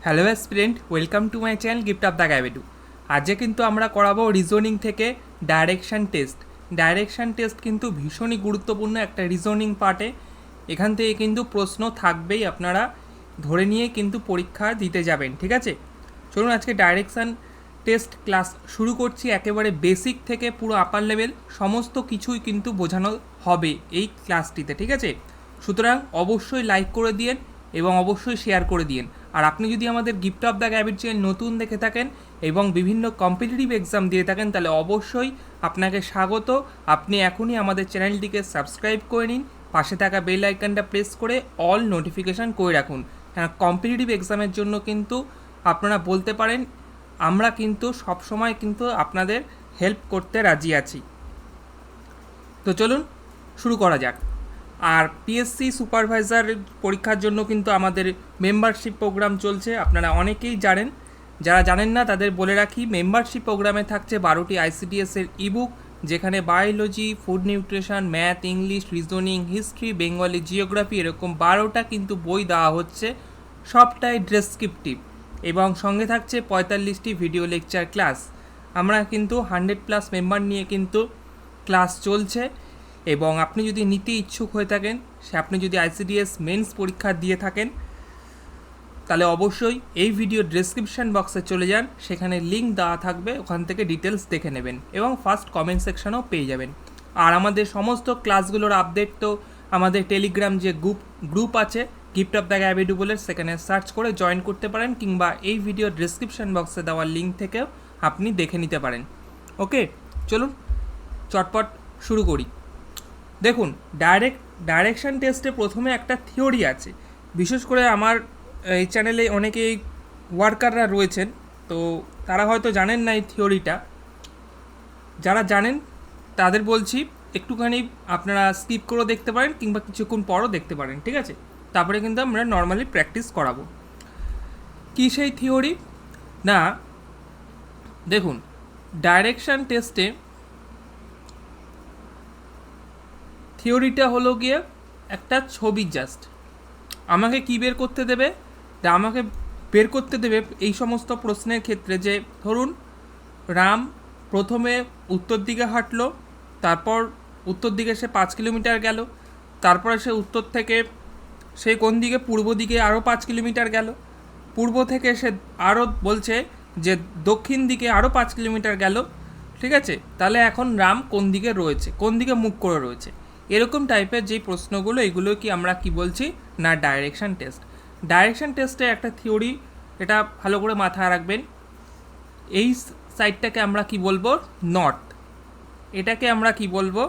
Hello student, welcome to my channel gift of the গ্যাবেটু। আজকে কিন্তু আমরা করাবো রিজনিং থেকে ডাইরেকশান টেস্ট। ডাইরেকশান টেস্ট কিন্তু ভীষণই গুরুত্বপূর্ণ একটা রিজনিং পার্টে। এখান থেকে কিন্তু প্রশ্ন থাকবেই, আপনারা ধরে নিয়ে কিন্তু পরীক্ষা দিতে যাবেন, ঠিক আছে? চলুন আজকে ডাইরেকশান টেস্ট ক্লাস শুরু করছি। একেবারে বেসিক থেকে পুরো আপার লেভেল সমস্ত কিছুই কিন্তু বোঝানো হবে এই ক্লাসটিতে, ঠিক আছে? সুতরাং অবশ্যই লাইক করে দিন এবং অবশ্যই শেয়ার করে দিন। আর আপনি যদি আমাদের গিফট অফ দ্য গ্যাবিট চ্যানেল নতুন দেখে থাকেন এবং বিভিন্ন কম্পিটিটিভ এক্সাম দিয়ে থাকেন, তাহলে অবশ্যই আপনাকে স্বাগত। আপনি এখনই আমাদের চ্যানেলটিকে সাবস্ক্রাইব করে নিন, পাশে থাকা বেল আইকনটা প্রেস করে অল নোটিফিকেশান করে রাখুন। হ্যাঁ, কম্পিটিটিভ এক্সামের জন্য কিন্তু আপনারা বলতে পারেন, আমরা কিন্তু সবসময় কিন্তু আপনাদের হেল্প করতে রাজি আছি। তো চলুন শুরু করা যাক। আর পিএসসি সুপারভাইজার পরীক্ষার জন্য কিন্তু আমাদের মেম্বারশিপ প্রোগ্রাম চলছে, আপনারা অনেকেই জানেন। যারা জানেন না তাদের বলে রাখি, মেম্বারশিপ প্রোগ্রামে থাকছে 12টি আইসিডিএসের ইবুক, যেখানে biology, food nutrition, math, English, reasoning, history, Bengali, geography এরকম 12টা কিন্তু বই দেওয়া হচ্ছে, সবটাই ডেসক্রিপটিভ, এবং সঙ্গে থাকছে 45টি ভিডিও লেকচার ক্লাস। আমরা কিন্তু 100+ মেম্বার নিয়ে কিন্তু ক্লাস চলছে, এবং আপনি যদি নিতে ইচ্ছুক হয়ে থাকেন, আপনি যদি আইসিডিএস মেন্স পরীক্ষা দিয়ে থাকেন, তাহলে অবশ্যই এই ভিডিও ডেসক্রিপশন বক্সে চলে যান, সেখানে লিঙ্ক দেওয়া থাকবে, ওখান থেকে ডিটেলস দেখে নেবেন এবং ফার্স্ট কমেন্ট সেকশনেও পেয়ে যাবেন। আর আমাদের সমস্ত ক্লাসগুলোর আপডেট তো আমাদের টেলিগ্রাম যে গ্রুপ আছে গিফট অফ দ্য গ্যাবিটু বলে, সেখানে সার্চ করে জয়েন করতে পারেন, কিংবা এই ভিডিও ডেসক্রিপশন বক্সে দেওয়া লিঙ্ক থেকেও আপনি দেখে নিতে পারেন। ওকে, চলুন চটপট শুরু করি। দেখুন, ডাইরেকশান টেস্টে প্রথমে একটা থিওরি আছে। বিশেষ করে আমার এই চ্যানেলে অনেকেই ওয়ার্কাররা রয়েছেন, তো তারা হয়তো জানেন না এই থিওরিটা। যারা জানেন তাদের বলছি, একটুখানি আপনারা স্কিপ করেও দেখতে পারেন, কিংবা কিছুক্ষণ পরও দেখতে পারেন, ঠিক আছে? তারপরে কিন্তু আমরা নর্মালি প্র্যাকটিস করাবো। কী সেই থিওরি? না, দেখুন, ডাইরেকশান টেস্টে থিওরিটা হলো গিয়ে একটা ছবি। জাস্ট আমাকে কি বের করতে দেবে? আমাকে বের করতে দেবে এই সমস্ত প্রশ্নের ক্ষেত্রে যে, ধরুন রাম প্রথমে উত্তর দিকে হাঁটলো, তারপর উত্তর দিকে সে 5 কিলোমিটার গেল, তারপরে সে উত্তর থেকে সে কোন দিকে, পূর্ব দিকে আরও 5 কিলোমিটার গেল, পূর্ব থেকে সে আরও বলছে যে দক্ষিণ দিকে আরও 5 কিলোমিটার গেল, ঠিক আছে? তাহলে এখন রাম কোন দিকে রয়েছে, কোন দিকে মুখ করে রয়েছে, এরকম টাইপের যেই প্রশ্নগুলো, এগুলো কি আমরা কি বলছি না ডাইরেকশান টেস্ট। ডাইরেকশান টেস্টে একটা থিওরি, এটা ভালো করে মাথায় রাখবেন। এই সাইডটাকে আমরা কি বলবো? নর্থ। এটাকে আমরা কি বলবো?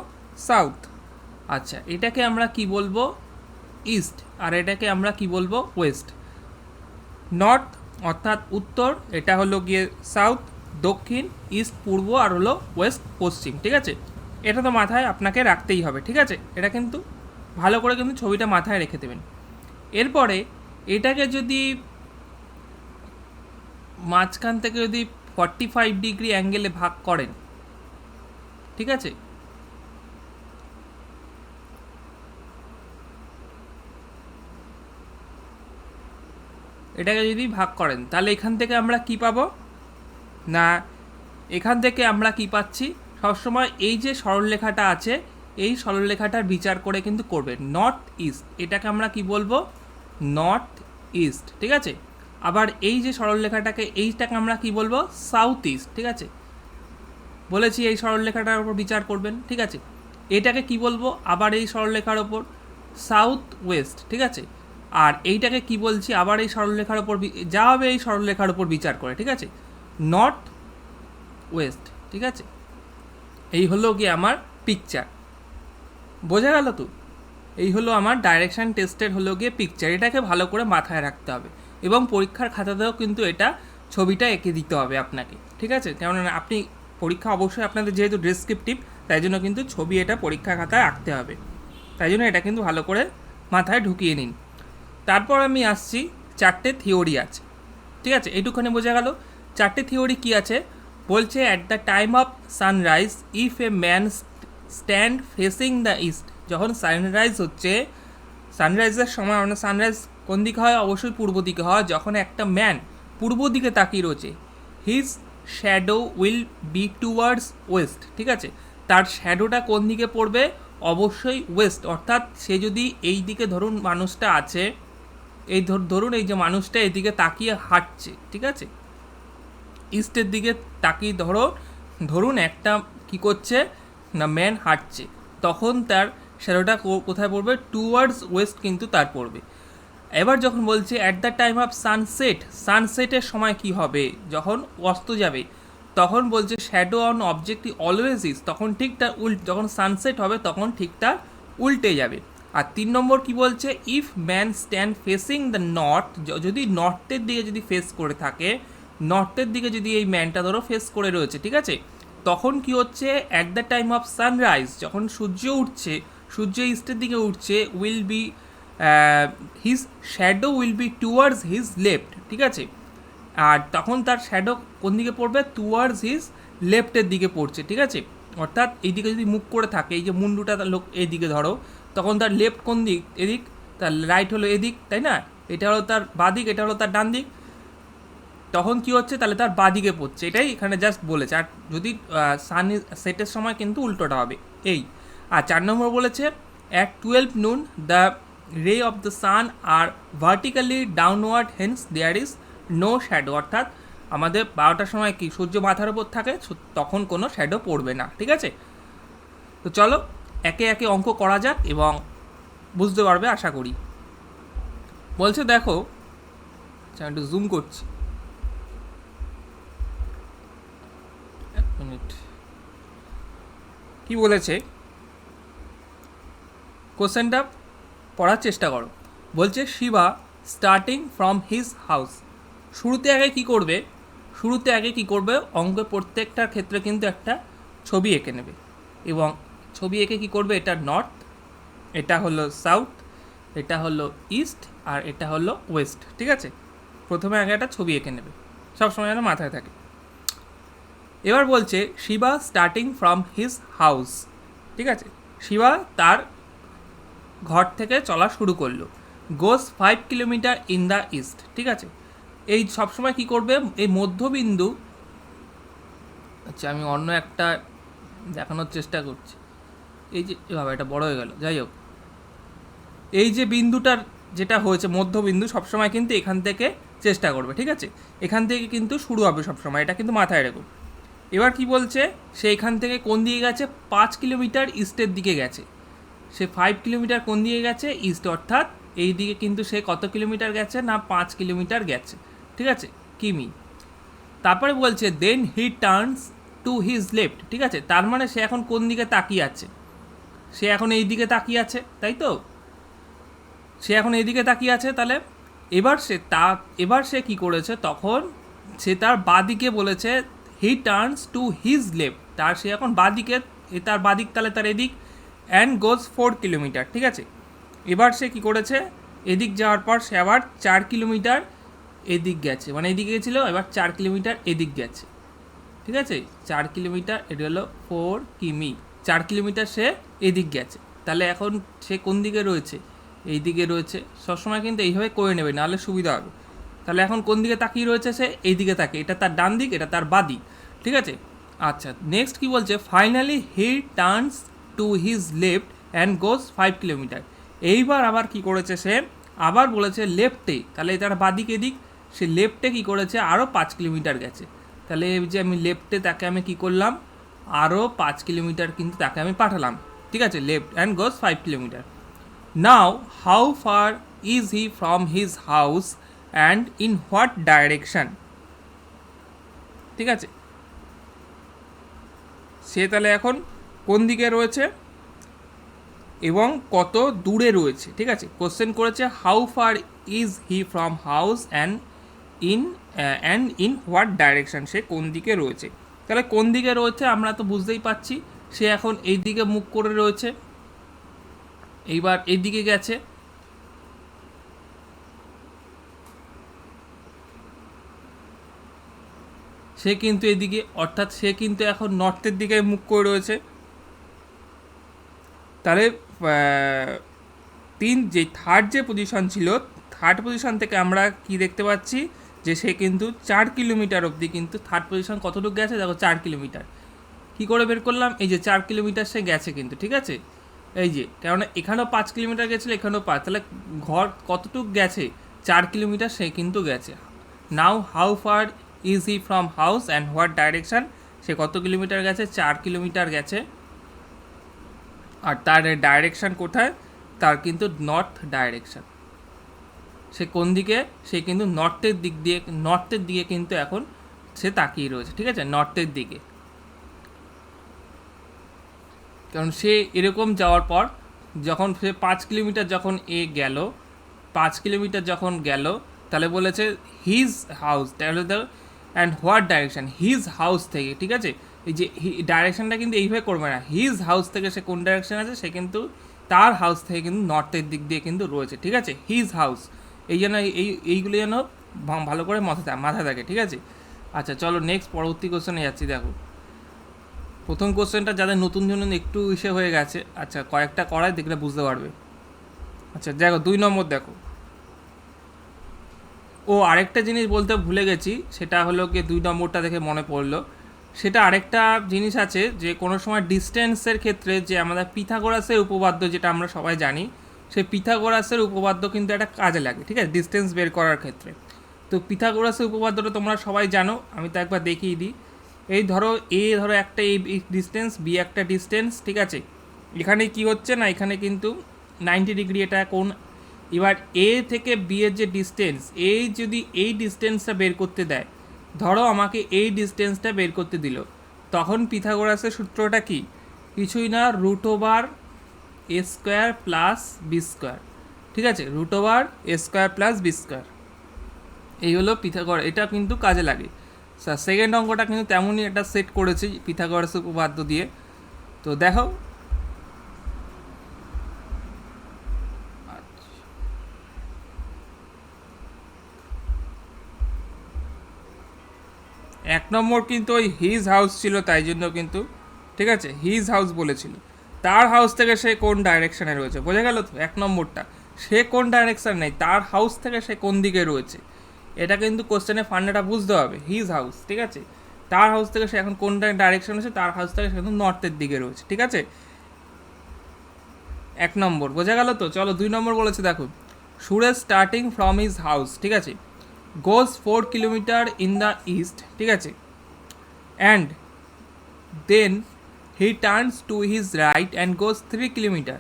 সাউথ। আচ্ছা, এটাকে আমরা কি বলবো? ইস্ট। আর এটাকে আমরা কি বলবো? ওয়েস্ট। নর্থ অর্থাৎ উত্তর, এটা হলো গিয়ে সাউথ, দক্ষিণ, ইস্ট পূর্ব, আর হলো ওয়েস্ট পশ্চিম, ঠিক আছে? এটা তো মাথায় আপনাকে রাখতেই হবে, ঠিক আছে? এটা কিন্তু ভালো করে কিন্তু ছবিটা মাথায় রেখে দেবেন। এরপরে এটাকে যদি মাঝখান থেকে যদি 45 ডিগ্রি অ্যাঙ্গেলে ভাগ করেন, ঠিক আছে? এটাকে যদি ভাগ করেন, তাহলে এখান থেকে আমরা কি পাবো? না, এখান থেকে আমরা কি পাচ্ছি? সবসময় এই যে সরলরেখাটা আছে, এই সরলরেখাটার বিচার করে কিন্তু করবে। নর্থ ইস্ট, এটাকে আমরা কি বলবো? নর্থ ইস্ট, ঠিক আছে? আবার এই যে সরলরেখাটাকে, এইটাকে আমরা কি বলবো? সাউথ ইস্ট, ঠিক আছে? বলেছি এই সরলরেখাটার উপর বিচার করবেন, ঠিক আছে? এটাকে কি বলবো? আবার এই সরলরেখার ওপর সাউথ ওয়েস্ট, ঠিক আছে? আর এইটাকে কি বলছি? আবার এই সরলরেখার ওপর, যা হবে এই সরলরেখার ওপর বিচার করে, ঠিক আছে? নর্থ ওয়েস্ট, ঠিক আছে? এই হলো গিয়ে আমার পিকচার। বোঝা গেল তো? এই হলো আমার ডাইরেকশান টেস্টের হলো গিয়ে পিকচার। এটাকে ভালো করে মাথায় রাখতে হবে, এবং পরীক্ষার খাতাতেও কিন্তু এটা ছবিটা এঁকে দিতে হবে আপনাকে, ঠিক আছে? কেননা আপনি পরীক্ষা অবশ্যই আপনাদের যেহেতু ডেসক্রিপটিভ, তাই জন্য কিন্তু ছবি এটা পরীক্ষা খাতায় আঁকতে হবে। তাই জন্য এটা কিন্তু ভালো করে মাথায় ঢুকিয়ে নিন। তারপর আমি আসছি, 4টে থিওরি আছে, ঠিক আছে? এইটুখানি বোঝা গেল। 4টে থিওরি কি আছে? বলছে, at the time of sunrise if a man stand facing the east, যখন সানরাইজ হচ্ছে, সানরাইজের সময়, আমরা সানরাইজ কোন দিকে হয়? অবশ্যই পূর্ব দিকে হয়। যখন একটা ম্যান পূর্ব দিকে তাকিয়ে রয়েছে, his shadow will be towards West, ঠিক আছে? তার শ্যাডোটা কোন দিকে পড়বে? অবশ্যই ওয়েস্ট। অর্থাৎ সে যদি এই দিকে, ধরুন মানুষটা আছে, এই ধরুন এই যে মানুষটা এদিকে তাকিয়ে হাঁটছে, ঠিক আছে, ইস্টের দিকে তাকিয়ে ধরুন একটা কি করছে না, ম্যান হাঁটছে, তখন তার শ্যাডোটা কোথায় পড়বে? টুয়ার্ডস ওয়েস্ট কিন্তু তার পড়বে। এবার যখন বলছে at the time of sunset, সানসেটের সময় কি হবে? যখন অস্ত যাবে, তখন বলছে shadow on object always is, তখন ঠিক তার যখন সানসেট হবে তখন ঠিক তার উল্টে যাবে। আর 3 নম্বর কি বলছে? If man stand facing the north, যদি নর্থের দিকে যদি ফেস করে থাকে, নর্থের দিকে যদি এই ম্যানটা ধরো ফেস করে রয়েছে, ঠিক আছে, তখন কি হচ্ছে? At the time of sunrise, যখন সূর্য উঠছে, সূর্য ইস্টের দিকে উঠছে, will be his shadow will be towards his left, ঠিক আছে, আর তখন তার শ্যাডো কোন দিকে পড়বে? টুয়ার্ডস হিজ লেফটের দিকে পড়ছে, ঠিক আছে। অর্থাৎ এইদিকে যদি মুখ করে থাকে, এই যে মুন্ডুটা তার লোক এইদিকে ধরো, তখন তার লেফট কোন দিক? এদিক। তার রাইট হলো এদিক, তাই না? এটা হলো তার বাঁ দিক, এটা হলো তার ডান দিক। তখন কি হচ্ছে? তাহলে তার বাঁ দিকে পড়ছে, এটাই এখানে জাস্ট বলেছে। আর যদি সান সেটের সময় কিন্তু উল্টোটা হবে এই। আর 4 নম্বর বলেছে at 12 noon the ray of the sun are vertically downward, hence there is no shadow. অর্থাৎ আমাদের 12টার সময় কি সূর্য মাথার উপর থাকে, তখন কোনো শ্যাডো পড়বে না, ঠিক আছে। তো চলো একে একে অঙ্ক করা যাক এবং বুঝতে পারবে আশা করি। বলছে দেখো, আমি একটু জুম করছি, এক মিনিট। কি বলেছে কোশ্চেনটা পড়ার চেষ্টা করো। বলছে Shiva starting from his house, শুরুতে আগে কি করবে? অঙ্কের প্রত্যেকটার ক্ষেত্রে কিন্তু একটা ছবি এঁকে নেবে, এবং ছবি এঁকে কি করবে? এটা নর্থ, এটা হলো সাউথ, এটা হলো ইস্ট, আর এটা হলো ওয়েস্ট, ঠিক আছে। প্রথমে আগে একটা ছবি এঁকে নেবে, সবসময় যেন মাথায় থাকে। এবার বলছে Shiva starting from his house, ঠিক আছে, শিবা তার ঘর থেকে চলা শুরু করলো। গোস 5 কিলোমিটার ইন দ্য ইস্ট, ঠিক আছে। এই সবসময় কি করবে? এই মধ্যবিন্দু, আচ্ছা আমি অন্য একটা দেখানোর চেষ্টা করছি। এই যে বাবা, এটা বড় হয়ে গেল, যাই হোক, এই যে বিন্দুটার যেটা হয়েছে মধ্যবিন্দু, সবসময় কিন্তু এখান থেকে চেষ্টা করবে, ঠিক আছে। এখান থেকে কিন্তু শুরু হবে সবসময়, এটা কিন্তু মাথায় রেখো। এবার কি বলছে? সে এখান থেকে কোন দিকে গেছে? 5 কিলোমিটার ইস্টের দিকে গেছে। সে 5 কিলোমিটার কোন দিকে গেছে? ইস্ট। অর্থাৎ এই দিকে কিন্তু সে কত কিলোমিটার গেছে? না 5 কিলোমিটার গেছে, ঠিক আছে, কিমি। তারপরে বলছে then he turns to his left, ঠিক আছে। তার মানে সে এখন কোন দিকে তাকিয়ে আছে? সে এখন এই দিকে তাকিয়ে আছে, তাই তো? সে এখন এই দিকে তাকিয়ে আছে। তাহলে এবার সে কি করেছে? তখন সে তার বাদিকে বলেছে he turns to his left, সে এখন বাদিকে, তার বাদিক, তাহলে তার এদিক, অ্যান্ড গোজ 4 কিলোমিটার, ঠিক আছে। এবার সে কি করেছে? এদিক যাওয়ার পর সে আবার 4 কিলোমিটার এদিক গেছে, মানে এদিকে গেছিলো, এবার 4 কিলোমিটার এদিক গেছে, ঠিক আছে। 4 কিলোমিটার, এটা হলো 4 কিমি, 4 কিলোমিটার সে এদিক গেছে। তাহলে এখন সে কোন দিকে রয়েছে? এই দিকে রয়েছে। সবসময় কিন্তু এইভাবে করে নেবে, নাহলে সুবিধা হবে। তাহলে এখন কোন দিকে তাকিয়ে রয়েছে? সে এই দিকে তাকিয়ে, এটা তার ডান দিক, এটা তার বাঁ দিক, ঠিক আছে। আচ্ছা, নেক্সট কি বলছে? Finally he turns to his left and goes 5 kilometre. এইবার আবার কি করেছে? সে আবার বলেছে লেফটে, তাহলে তার বাঁ দিক এদিক, সে লেফটে কি করেছে? আরও 5 কিলোমিটার গেছে। তাহলে এই যে আমি লেফটে, তাকে আমি কি করলাম? আরও 5 কিলোমিটার কিন্তু তাকে আমি পাঠালাম, ঠিক আছে, left and goes 5 kilometre. Now how far is he from his house and in what direction, ঠিক আছে। সে তাহলে এখন কোন দিকে রয়েছে এবং কত দূরে রয়েছে, ঠিক আছে। কোশ্চেন করেছে how far is he from house and in what direction, সে কোন দিকে রয়েছে। তাহলে কোন দিকে রয়েছে আমরা তো বুঝতেই পাচ্ছি, সে এখন এই দিকে মুখ করে রয়েছে, এইবার এই দিকে গেছে, সে কিন্তু এদিকে, অর্থাৎ সে কিন্তু এখন নর্থের দিকে মুখ করে রয়েছে। তাহলে থার্ড যে পজিশন ছিল, থার্ড পজিশন থেকে আমরা কি দেখতে পাচ্ছি যে সে কিন্তু 4 কিলোমিটার অবধি কিন্তু থার্ড পজিশন কতটুকু গেছে দেখো 4 কিলোমিটার। কী করে বের করলাম, এই যে 4 কিলোমিটার সে গেছে কিন্তু, ঠিক আছে, এই যে কেননা এখানেও 5 কিলোমিটার গেছিলো, এখানেও 5, তাহলে ঘর কতটুকু গেছে 4 কিলোমিটার সে কিন্তু গেছে। Now how far is he from house and what direction, সে কত কিলোমিটার গেছে 4 কিলোমিটার গেছে। আর তার ডাইরেকশান কোথায়, তার কিন্তু নর্থ ডাইরেকশান। সে কোন দিকে, সে কিন্তু নর্থের দিকে কিন্তু এখন সে তাকিয়ে রয়েছে, ঠিক আছে, নর্থের দিকে। কারণ সে এরকম যাওয়ার পর যখন সে 5 কিলোমিটার যখন গেল, 5 কিলোমিটার যখন গেল, তাহলে বলেছে হিজ হাউস, তাহলে and what direction, his house থেকে, ঠিক আছে, এই যে ডাইরেকশানটা কিন্তু এইভাবে করবে না, হিজ হাউস থেকে সে কোন ডাইরেকশান আছে, সে কিন্তু তার হাউস থেকে কিন্তু নর্থের দিক দিয়ে কিন্তু রয়েছে, ঠিক আছে, হিজ হাউস। এই জন্য এইগুলো যেন ভালো করে মাথায় থাকে, ঠিক আছে। আচ্ছা চলো নেক্সট পরবর্তী কোশ্চেনে যাচ্ছি। দেখো প্রথম কোশ্চেনটা যাদের নতুন জন্য একটু ইসে হয়ে গেছে, আচ্ছা কয়েকটা করায় দেখলে বুঝতে পারবে। আচ্ছা দেখো 2 নম্বর দেখো, ও আরেকটা জিনিস বলতে ভুলে গেছি, সেটা হলো কি 2 নম্বরটা দেখে মনে পড়লো, সেটা আরেকটা জিনিস আছে যে কোনো সময় ডিস্টেন্সের ক্ষেত্রে যে আমাদের পিথাগোরাসের উপপাদ্য যেটা আমরা সবাই জানি, সেই পিথাগোরাসের উপপাদ্য কিন্তু একটা কাজে লাগে, ঠিক আছে, ডিস্টেন্স বের করার ক্ষেত্রে। তো পিথাগোরাসের উপপাদ্যটা তোমরা সবাই জানো, আমি তো একবার দেখিয়ে দিই। এই ধরো ধরো একটা এই ডিস্টেন্স, বি একটা ডিস্টেন্স, ঠিক আছে, এখানে কি হচ্ছে না, এখানে কিন্তু 90 ডিগ্রি এটা কোণ। এবার এ থেকে বি এর যে ডিস্টেন্স, যদি এই ডিস্টেন্সটা বের করতে দেয়, ধরো আমাকে এই ডিস্টেন্সটা বের করতে দিল, তখন পিথাগোরাসের সূত্রটা কি, কিছুই না, √a² প্লাস b², ঠিক আছে, √a² প্লাস b², এই হলো পিথাগোরাস, এটা কিন্তু কাজে লাগে। সেকেন্ড অঙ্কটা কিন্তু তেমনই একটা সেট করেছি পিথাগোরাসের উপপাদ্য দিয়ে। তো দেখো 1 নম্বর কিন্তু ওই হিজ হাউস ছিল, তাই জন্য কিন্তু, ঠিক আছে, হিজ হাউস বলেছিল, তার হাউস থেকে সে কোন ডাইরেকশানে রয়েছে, বোঝা গেল তো। 1 নম্বরটা সে কোন ডাইরেকশান নেই, তার হাউস থেকে সে কোন দিকে রয়েছে, এটা কিন্তু কোশ্চেনে ফান্ডাটা বুঝতে হবে। হিজ হাউস, ঠিক আছে, তার হাউস থেকে সে এখন কোন ডাইরেকশন আছে, তার হাউস থেকে সে কিন্তু নর্থের দিকে রয়েছে, ঠিক আছে। 1 নম্বর বোঝা গেল তো। চলো 2 নম্বর বলেছে, দেখো Suresh starting from his house, ঠিক আছে, goes 4 kilometre in the east, ঠিক আছে, and then he turns to his right and goes 3 kilometre,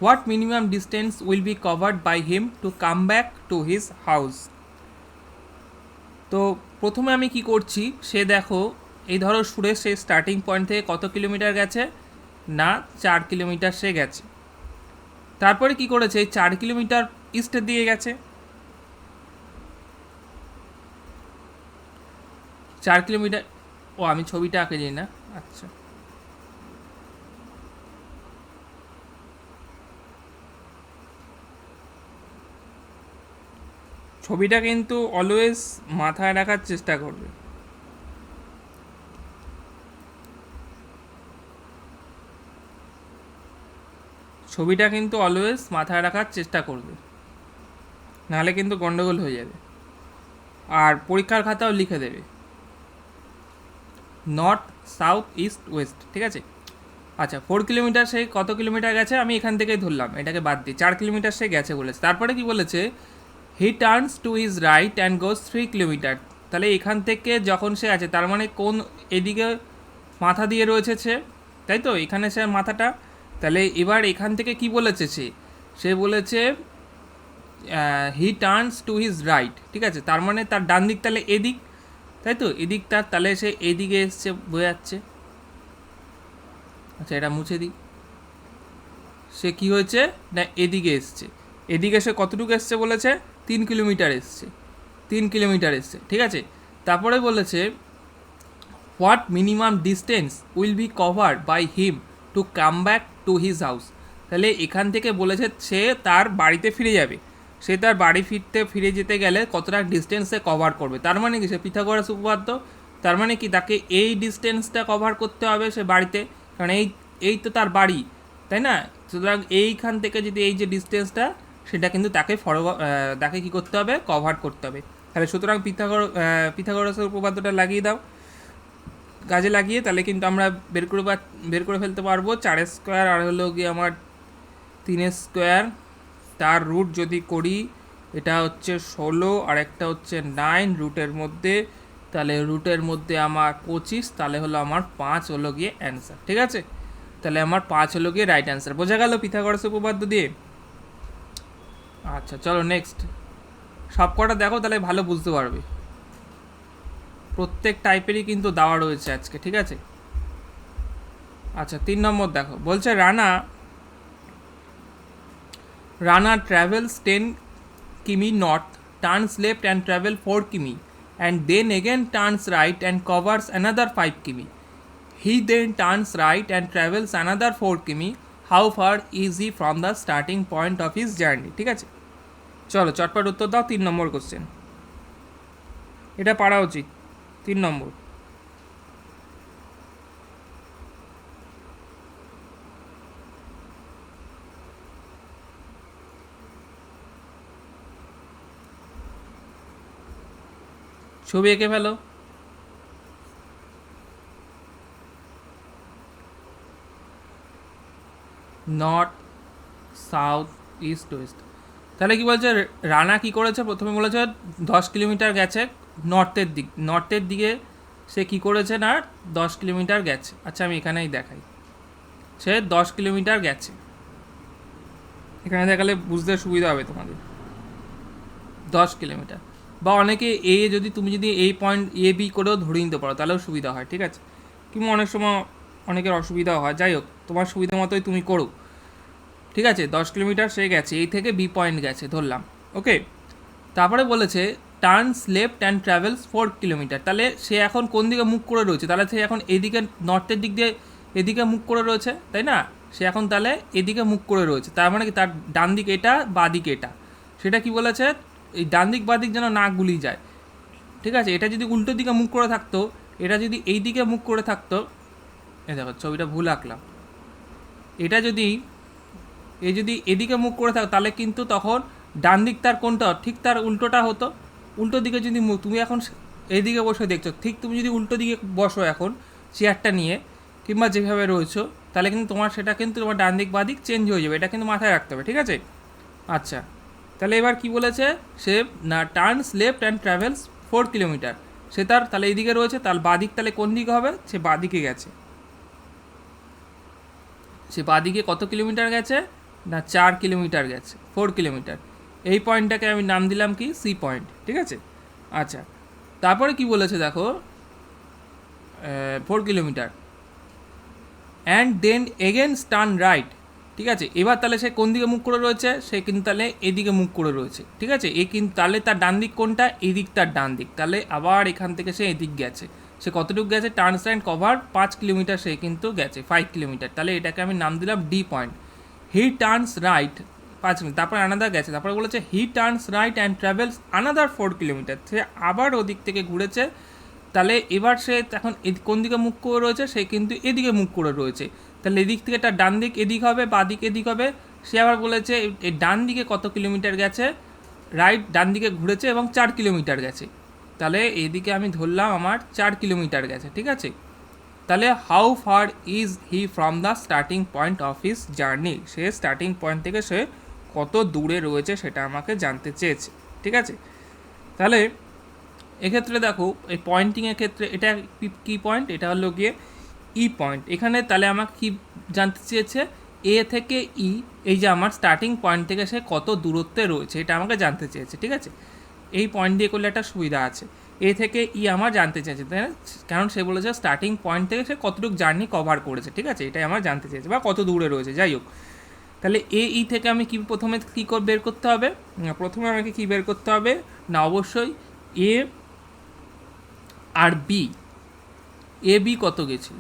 what minimum distance will be covered by him to come back to his house. তো প্রথমে আমি কি করছি, সে দেখো এই ধরো সুরেশ সে স্টার্টিং পয়েন্ট থেকে কত কিলোমিটার গেছে না, 4 কিলোমিটার সে গেছে। তারপরে কি করেছে, 4 কিলোমিটার ইস্টের দিকে গেছে, 4 কিলোমিটার, ও আমি ছবিটা আঁকে যাই না, আচ্ছা ছবিটা কিন্তু অলওয়েজ মাথায় রাখার চেষ্টা করবে। ছবিটা কিন্তু অলওয়েজ মাথায় রাখার চেষ্টা করবে, নাহলে কিন্তু গন্ডগোল হয়ে যাবে। আর পরীক্ষার খাতাও লিখে দেবে নর্থ, সাউথ, ইস্ট, ওয়েস্ট, ঠিক আছে। আচ্ছা 4 কিলোমিটার সে কত কিলোমিটার গেছে, আমি এখান থেকেই ধরলাম, এটাকে বাদ দিই, 4 কিলোমিটার সে গেছে বলেছে। তারপরে কি বলেছে, he turns to his right and goes 3 kilometre, তাহলে এখান থেকে যখন সে আছে, তার মানে কোন এদিকে মাথা দিয়ে রয়েছে সে, তাই তো, এখানে সে মাথাটা, তাহলে এবার এখান থেকে কি বলেছে, সে বলেছে he turns to his right, ঠিক আছে, তার মানে তার ডান দিক তাহলে এদিক, তাই তো, এদিক তার, তাহলে সে এদিকে এসছে, বোঝা যাচ্ছে। আচ্ছা এটা মুছে দিই, সে কি হয়েছে না এদিকে এসছে, এদিকে সে কতটুকু এসছে বলেছে, 3 কিলোমিটার এসছে, 3 কিলোমিটার এসছে, ঠিক আছে। তারপরে বলেছে what minimum distance will be covered by him to come back to his house, তাহলে এখান থেকে বলেছে সে তার বাড়িতে ফিরে যাবে, সে তার বাড়ি ফিরে যেতে গেলে কতটা ডিস্টেন্স সে কভার করবে, তার মানে কি, সে পিথাগোরাস উপপাদ্য, তার মানে কি তাকে এই ডিস্টেন্সটা কভার করতে হবে সে বাড়িতে, কারণ এই তো তার বাড়ি, তাই না। সুতরাং এইখান থেকে যদি এই যে ডিস্টেন্সটা সেটা কিন্তু তাকে কী করতে হবে, কভার করতে হবে। তাহলে সুতরাং পিথাগোরাসের উপপাদ্যটা লাগিয়ে দাও, কাজে লাগিয়ে তাহলে কিন্তু আমরা বের করে ফেলতে পারবো 4² আর হলো গিয়ে আমার 3² তার রুট যদি করি এটা হচ্ছে 16 আর একটা হচ্ছে 9 রুটের মধ্যে, তাহলে রুটের মধ্যে আমার 25, তাহলে হলো আমার 5 হলো গিয়ে অ্যান্সার। ঠিক আছে, তাহলে আমার 5 হলো গিয়ে রাইট অ্যান্সার। বোঝা গেল পিথাগোরাস উপপাদ্য দিয়ে? আচ্ছা চলো নেক্সট, সব কটা দেখো তাহলে ভালো বুঝতে পারবে। প্রত্যেক টাইপেরই কিন্তু দেওয়া রয়েছে আজকে, ঠিক আছে। আচ্ছা 3 নম্বর দেখো, বলছে রানা ট্রাভেলস 10 কিমি north, turns left and travel 4 কিমি and then again turns right and covers another 5 কিমি. He then turns right and travels another 4 কিমি. How far is he from the starting point of his journey? ঠিক আছে, চলো চটপট উত্তর দাও। 3 নম্বর question, এটা পারা উচিত। 3 নম্বর, ছবি এঁকে ফেলো। North, south, east, west. তাহলে কি বলছে, রানা কি করেছে, প্রথমে বলেছে 10 কিলোমিটার গেছে নর্থের দিকে সে কি করেছে না 10 কিলোমিটার গেছে। আচ্ছা আমি এখানেই দেখাই, সে 10 কিলোমিটার গেছে, এখানে দেখালে বুঝতে সুবিধা হবে তোমাদের। 10 কিলোমিটার, বা অনেকে তুমি যদি এই পয়েন্ট বি করেও ধরে নিতে পারো তাহলেও সুবিধা হয়, ঠিক আছে। কিংবা অনেক সময় অনেকের অসুবিধাও হয়, যাই হোক তোমার সুবিধা মতোই তুমি করো, ঠিক আছে। 10 কিলোমিটার সে গেছে, এই থেকে বি পয়েন্ট গেছে ধরলাম, ওকে। তারপরে বলেছে turns left and travels 4 kilometre, তাহলে সে এখন কোন দিকে মুখ করে রয়েছে, তাহলে সে এখন এদিকে নর্থের দিক দিয়ে এদিকে মুখ করে রয়েছে, তাই না। সে এখন তাহলে এদিকে মুখ করে রয়েছে, তার মানে কি তার ডান দিক এটা, বা দিক এটা, সেটা কি বলেছে, এই ডান দিক বা দিক যেন না গুলিয়ে যায়, ঠিক আছে। এটা যদি উল্টো দিকে মুখ করে থাকতো, এটা যদি এই দিকে মুখ করে থাকতো, এই দেখো ছবিটা ভুল আঁকলাম, এটা যদি এদিকে মুখ করে থাকো তাহলে কিন্তু তখন ডান দিক তার কোনটা, ঠিক তার উল্টোটা হতো। উল্টো দিকে যদি তুমি এখন এইদিকে বসে দেখছো, ঠিক তুমি যদি উল্টো দিকে বসো এখন চেয়ারটা নিয়ে কিংবা যেভাবে রয়েছো, তাহলে কিন্তু সেটা কিন্তু তোমার ডান দিক বা দিক চেঞ্জ হয়ে যাবে, এটা কিন্তু মাথায় রাখতে হবে, ঠিক আছে। আচ্ছা তাহলে এবার কি বলেছে, সে না turns left and travels 4 kilometre, সে তাহলে এইদিকে রয়েছে, তাহলে বাদিক তাহলে কোন দিকে হবে, সে বাদিকে গেছে। সে বাদিকে কত কিলোমিটার গেছে না 4 কিলোমিটার গেছে, 4 কিলোমিটার। এই পয়েন্টটাকে আমি নাম দিলাম কি সি পয়েন্ট, ঠিক আছে। আচ্ছা তারপরে কি বলেছে দেখো, 4 kilometre and then again turn right, ঠিক আছে। এবার তাহলে সে কোন দিকে মুখ করে রয়েছে, সে কিন্তু তাহলে এদিকে মুখ করে রয়েছে, ঠিক আছে। কিন্তু তাহলে তার ডান দিক কোনটা, এই দিক তার ডান দিক, তাহলে আবার এখান থেকে সে এদিক গেছে। সে কতটুকু গেছে, টার্নস অ্যান্ড কভার 5 কিলোমিটার সে কিন্তু গেছে, 5 কিলোমিটার। তাহলে এটাকে আমি নাম দিলাম D point. He turns right 5 minute, তারপরে আনাদার গেছে, তারপরে বলেছে he turns right and travels another 4 kilometre, সে আবার ওদিক থেকে ঘুরেছে। তাহলে এবার সে এখন কোন দিকে মুখ করে রয়েছে, সে কিন্তু এদিকে মুখ করে রয়েছে, তাহলে এদিক থেকে তার ডান দিক এদিক হবে, বা দিক এদিক হবে। সে আবার বলেছে এই ডান দিকে কত কিলোমিটার গেছে, রাইট ডান দিকে ঘুরেছে এবং 4 কিলোমিটার গেছে, তাহলে এইদিকে আমি ধরলাম আমার 4 কিলোমিটার গেছে, ঠিক আছে। তাহলে how far is he from the starting point of his journey, say starting point থেকে সে কত দূরে রয়েছে সেটা আমাকে জানতে চেয়েছে, ঠিক আছে। তাহলে এক্ষেত্রে দেখো এই পয়েন্টিংয়ের ক্ষেত্রে এটা কি পয়েন্ট, এটা হলো গিয়ে ই পয়েন্ট। এখানে তাহলে আমাকে কি জানতে চেয়েছে, এ থেকে ই, এই যে আমার স্টার্টিং পয়েন্ট থেকে সে কত দূরত্বে রয়েছে এটা আমাকে জানতে চেয়েছে, ঠিক আছে। এই পয়েন্ট দিয়ে করলে একটা সুবিধা আছে, এ থেকে ই আমার জানতে চেয়েছে, তাই না, কারণ সে বলেছে স্টার্টিং পয়েন্ট থেকে সে কতটুকু জার্নি কভার করেছে, ঠিক আছে, এটাই আমার জানতে চেয়েছে, বা কত দূরে রয়েছে, যাই হোক। তাহলে ই থেকে আমি কি প্রথমে কী বের করতে হবে, প্রথমে আমাকে কি বের করতে হবে না, অবশ্যই এ আর বি কত গেছিল,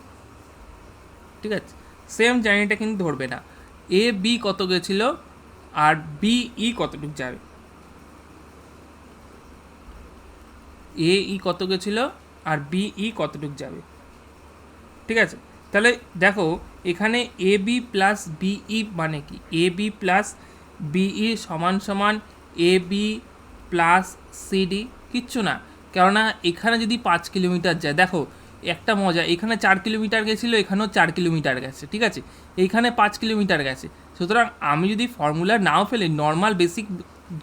ঠিক আছে। সেম জার্নিটা কিন্তু ধরবে না, এ বি কত গেছিল আর বি ই কতটুকু যাবে, এ ই কত গেছিল আর বি ই কতটুকু যাবে, ঠিক আছে। তাহলে দেখো এখানে এ বি প্লাস বিই মানে কি, এ বি প্লাস বিই সমান সমান এ বি প্লাস সিডি, কিচ্ছু না, কেননা এখানে যদি 5 কিলোমিটার যায়, দেখো একটা মজা, এখানে 4 কিলোমিটার গেছিলো, এখানেও 4 কিলোমিটার গেছে, ঠিক আছে, এইখানে 5 কিলোমিটার গেছে। সুতরাং আমি যদি ফর্মুলা নাও ফেলে নর্মাল বেসিক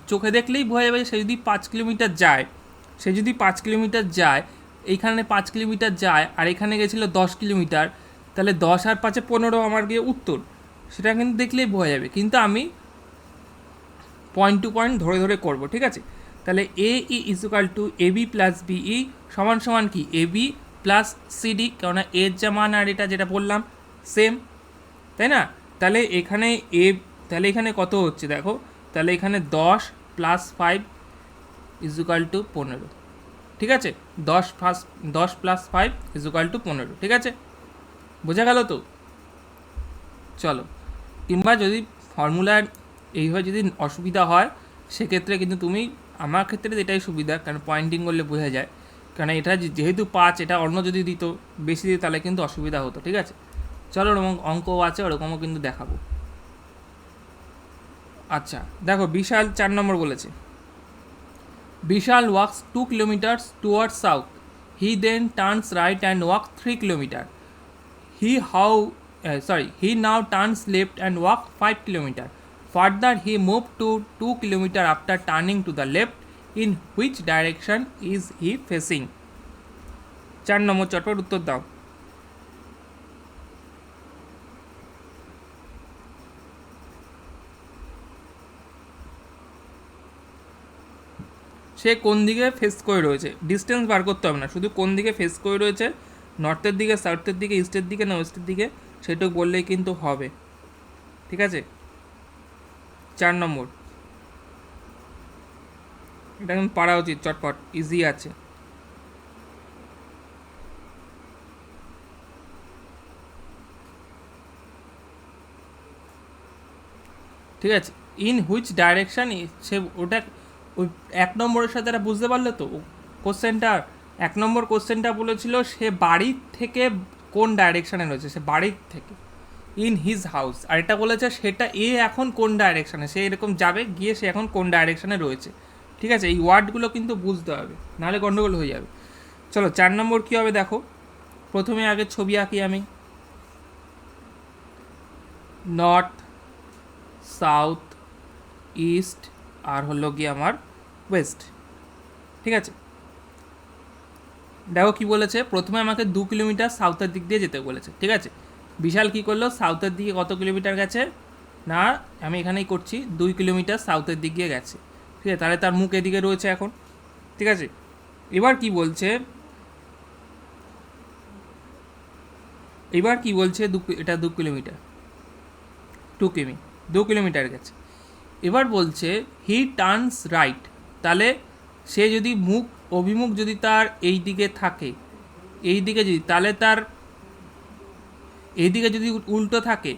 চোখে দেখলেই বোঝা যাবে সে যদি 5 কিলোমিটার যায়, এইখানে 5 কিলোমিটার যায় আর এখানে গেছিলো 10 কিলোমিটার, তাহলে 10 আর 5 15 আমার গিয়ে উত্তর, সেটা কিন্তু দেখলেই বোঝা যাবে। কিন্তু আমি পয়েন্ট টু পয়েন্ট ধরে ধরে করবো, ঠিক আছে। তাহলে A E equal to A B plus B E সমান সমান কি এ বি প্লাস সিডি, কেননা এর যা মান আর এটা যেটা বললাম সেম, তাই না। তাহলে এখানে এখানে কত হচ্ছে দেখো, তাহলে এখানে 10 প্লাস 5 ইজুকাল টু 15, ঠিক আছে, 10 প্লাস 5 ইজুকাল টু 15, ঠিক আছে, বোঝা গেল তো। চলো, কিংবা যদি ফর্মুলার এইভাবে যদি অসুবিধা হয় সেক্ষেত্রে কিন্তু তুমি, আমার ক্ষেত্রে এটাই সুবিধা, কারণ পয়েন্টিং করলে বোঝা যায়, কারণ এটা যেহেতু 5, এটা অন্য যদি দিত বেশি দিত তাহলে কিন্তু অসুবিধা হতো, ঠিক আছে। চলো, ওরকম অঙ্কও আছে, ওরকমও কিন্তু দেখাবো। আচ্ছা দেখো, বিশাল 4 নম্বর বলেছে, Vishal walks 2 kilometres toward south, he then turns right and walk 3 kilometre, he now turns left and walk 5 kilometer. Further, he moved to 2 kilometer after turning to the left. In which direction is he facing? 4 নম্বর চটপট উত্তর দাও। সে কোন দিকে face করে রয়েছে, distance বার করতে হবে না, শুধু কোন দিকে ফেস করে রয়েছে, নর্থের দিকে, সাউথের দিকে, ইস্টের দিকে না ওয়েস্টের দিকে, সেটুকু বললেই কিন্তু হবে, ঠিক আছে। 4 নম্বর, এটা কিন্তু পারা উচিত, চটপট ইজি আছে। ঠিক আছে, ইন হুইচ ডাইরেকশান, সে ওটা ওই 1 নম্বরের সাথে এটা বুঝতে পারলে তো কোশ্চেনটা। 1 নম্বর কোশ্চেনটা বলেছিল সে বাড়ির থেকে কোন ডাইরেকশানে রয়েছে, সে বাড়ির থেকে, ইন হিজ হাউস, আর এটা বলেছে সেটা এখন কোন ডাইরেকশানে, সে এরকম যাবে গিয়ে সে এখন কোন ডাইরেকশানে রয়েছে, ঠিক আছে। এই ওয়ার্ডগুলো কিন্তু বুঝতে হবে, নাহলে গন্ডগোল হয়ে যাবে। চলো 4 নম্বর কী হবে দেখো, প্রথমে আগে ছবি আঁকি আমি, নর্থ, সাউথ, ইস্ট আর হলো গিয়ে আমার ওয়েস্ট, ঠিক আছে। দেখো কি বলেছে, প্রথমে আমাকে 2 কিলোমিটার সাউথের দিক দিয়ে যেতে বলেছে, ঠিক আছে। বিশাল কি করলো, সাউথের দিকে কত কিলোমিটার গেছে না, আমি এখানেই করছি 2 কিলোমিটার সাউথের দিক দিয়ে গেছে, ঠিক আছে, তাহলে তার মুখ এদিকে রয়েছে এখন, ঠিক আছে। এবার কি বলছে, এটা 2 কিলোমিটার, 2 কিলোমিটার গেছে। এবার বলছে হি টার্নস রাইট, তাহলে সে যদি অভিমুখ যদি তার এই দিকে থাকে, এই দিকে যদি, তাহলে তার এইদিকে যদি উল্টো থাকে,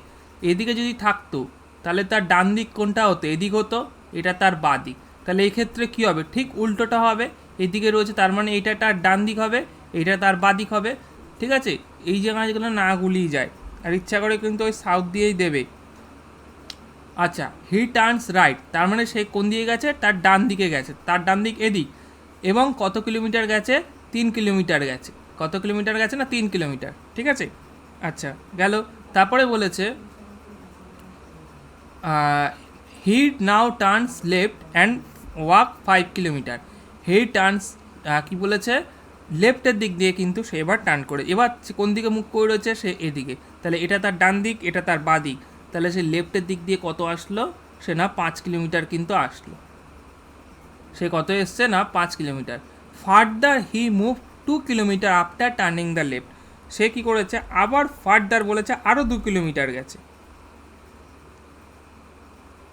এদিকে যদি থাকতো তাহলে তার ডান দিক কোনটা হতো, এদিক হতো, এটা তার বাঁ দিক, তাহলে এই ক্ষেত্রে কী হবে, ঠিক উল্টোটা হবে, এদিকে রয়েছে তার মানে এইটা তার ডান দিক হবে, এইটা তার বাঁ দিক হবে, ঠিক আছে। এই জায়গাগুলো না গুলিয়ে যায়, আর ইচ্ছা করে কিন্তু ওই সাউথ দিয়েই দেবে। আচ্ছা, হি টার্নস রাইট, তার মানে সে কোন দিকে গেছে, তার ডান দিকে গেছে, তার ডান দিক এদিক, এবং কত কিলোমিটার গেছে, 3 কিলোমিটার গেছে, কত কিলোমিটার গেছে না 3 কিলোমিটার, ঠিক আছে। আচ্ছা গেল, তারপরে বলেছে he now turns left and walk 5 kilometre, he turns কি বলেছে, লেফটের দিক দিয়ে কিন্তু সে এবার টার্ন করে, এবার কোন দিকে মুখ করে রয়েছে, সে এদিকে, তাহলে এটা তার ডান দিক, এটা তার বাঁ দিক, তাহলে সে লেফটের দিক দিয়ে কত আসলো, সে না 5 কিলোমিটার কিন্তু আসলো, সে কত এসছে না 5 kilometre. Further he move 2 kilometre after turning the left, সে কি করেছে, আবার ফার্দার বলেছে আরও 2 কিলোমিটার গেছে,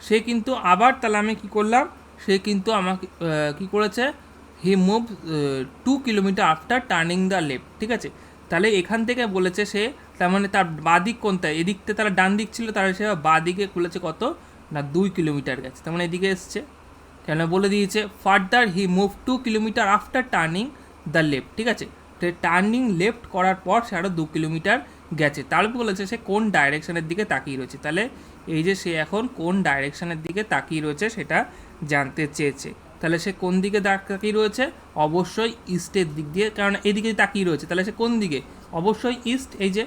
সে কিন্তু আবার, তাহলে আমি কী করলাম, সে কিন্তু আমাকে কী করেছে, হি move 2 kilometre after turning the left, ঠিক আছে। তাহলে এখান থেকে বলেছে সে, তার মানে তার বাঁ দিক কোনটা, এদিকতে তার ডান দিক ছিল, তাহলে সে বাঁ দিকে খুলেছে কত না 2 কিলোমিটার গেছে, তার মানে এদিকে এসছে, কেন বলে দিয়েছে further he move 2 kilometre after turning the left, ঠিক আছে। তো টার্নিং লেফট করার পর সে আরও 2 কিলোমিটার গেছে, তারপর বলেছে সে কোন ডাইরেকশনের দিকে তাকিয়ে রয়েছে, তাহলে এই যে সে এখন কোন ডাইরেকশনের দিকে তাকিয়ে রয়েছে সেটা জানতে চেয়েছে। তাহলে সে কোন দিকে তাকিয়ে রয়েছে? অবশ্যই ইস্টের দিক দিয়ে, কারণ এদিকে তাকিয়ে রয়েছে, তাহলে সে কোন দিকে? অবশ্যই ইস্ট। এই যে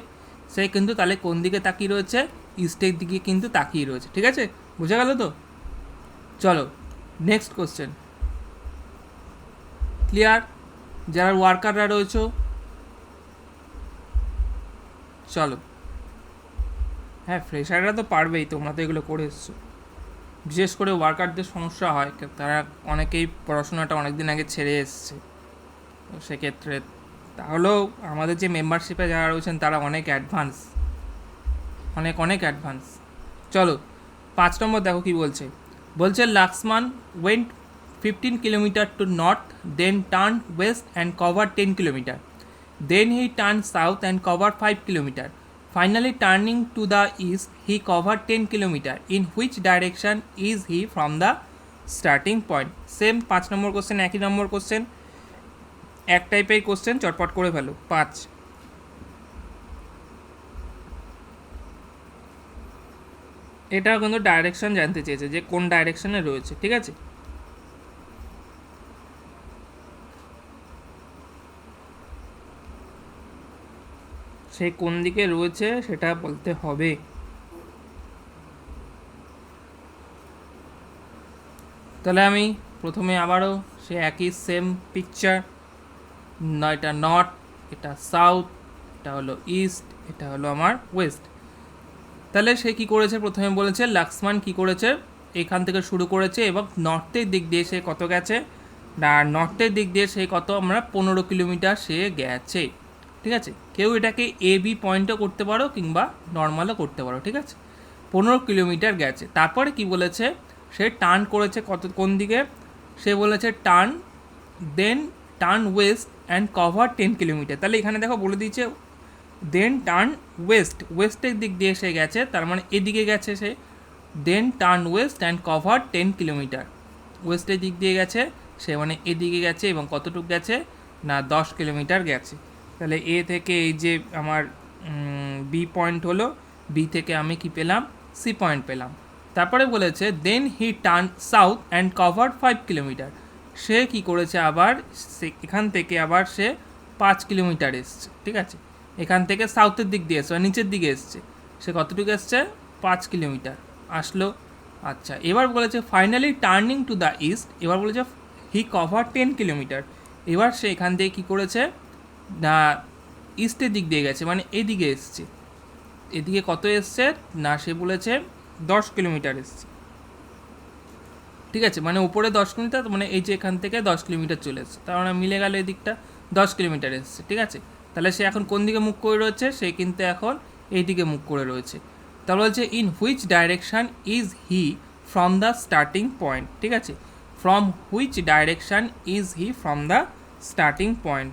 সে কিন্তু তাহলে কোন দিকে তাকিয়ে রয়েছে? ইস্টের দিকে কিন্তু তাকিয়ে রয়েছে। ঠিক আছে, বোঝা গেল তো? চলো নেক্সট কোশ্চেন। ক্লিয়ার? যারা ওয়ার্কাররা রয়েছে চলো। হ্যাঁ, ফ্রেশাররা তো পারবেই, তোমরা তো এগুলো করে এসছো। বিশেষ করে ওয়ার্কারদের সমস্যা হয়, তারা অনেকেই পড়াশোনাটা অনেক দিন আগে ছেড়ে এসছে, তো সেক্ষেত্রে তাহলেও আমাদের যে মেম্বারশিপে যারা রয়েছেন তারা অনেক অ্যাডভান্স, অনেক অ্যাডভান্স। চলো 5 নম্বর দেখো কি বলছে। বলছে Laxman went 15 kilometre to north, then turn west and cover 10 kilometre, then he turn south and cover 5 kilometre, finally turning to the east he covered 10 kilometer. In which direction is he from the starting point? Same 5 number question, একই নম্বর question, এক টাইপের question, চটপট করে ফেলো। 5, এটাও কিন্তু direction জানতে চেয়েছে যে কোন ডাইরেকশনে রয়েছে। ঠিক আছে, সে কোন দিকে রয়েছে সেটা বলতে হবে। তাহলে আমি প্রথমে আবারও সে একই সেম পিকচার, এটা নর্থ, এটা সাউথ, এটা হলো ইস্ট, এটা হলো আমার ওয়েস্ট। তাহলে সে কি করেছে? প্রথমে বলেছে লাক্সমান কি করেছে, এখান থেকে শুরু করেছে এবং নর্থের দিক দিয়ে সে কত গেছে, আর নর্থের দিক দিয়ে সে কত, আমরা 15 কিলোমিটার সে গেছে। ঠিক আছে, কেউ এটাকে এ বি পয়েন্টও করতে পারো কিংবা নর্মালও করতে পারো। ঠিক আছে, 15 কিলোমিটার গেছে। তারপরে কি বলেছে, সে টার্ন করেছে কোন দিকে? সে বলেছে turn, then turn west and cover 10 kilometre. তাহলে এখানে দেখো বলে দিয়েছে দেন টার্ন ওয়েস্ট, ওয়েস্টের দিক দিয়ে সে গেছে, তার মানে এদিকে গেছে সে। Then turn west and cover 10 kilometre, ওয়েস্টের দিক দিয়ে গেছে সে, মানে এদিকে গেছে এবং কতটুকু গেছে না 10 কিলোমিটার গেছে। তাহলে এ থেকে এই যে আমার বি পয়েন্ট হলো, বি থেকে আমি কি পেলাম? সি পয়েন্ট পেলাম। তারপরে বলেছে then he turn south and cover 5 kilometre, সে কি করেছে আবার, এখান থেকে আবার সে 5 কিলোমিটার এসছে। ঠিক আছে, এখান থেকে সাউথের দিক দিয়ে এসছে, নিচের দিকে এসছে, সে কতটুকু এসছে? 5 কিলোমিটার আসলো। আচ্ছা, এবার বলেছে finally turning to the east, এবার বলেছে হি কভার 10 কিলোমিটার, এবার সে এখান থেকে কী করেছে না ইস্টের দিক দিয়ে গেছে, মানে এদিকে এসছে। এদিকে কত এসছে না, সে বলেছে 10 কিলোমিটার এসছে। ঠিক আছে, মানে উপরে 10 কিলোমিটার, মানে এই যে এখান থেকে 10 কিলোমিটার চলে এসছে, তার মানে মিলে গেল এদিকটা 10 কিলোমিটার এসছে। ঠিক আছে, তাহলে সে এখন কোন দিকে মুখ করে রয়েছে? সে কিন্তু এখন এই দিকে মুখ করে রয়েছে। তাহলে বলছে in which direction is he from the starting point. ঠিক আছে, from which direction is he from the starting point,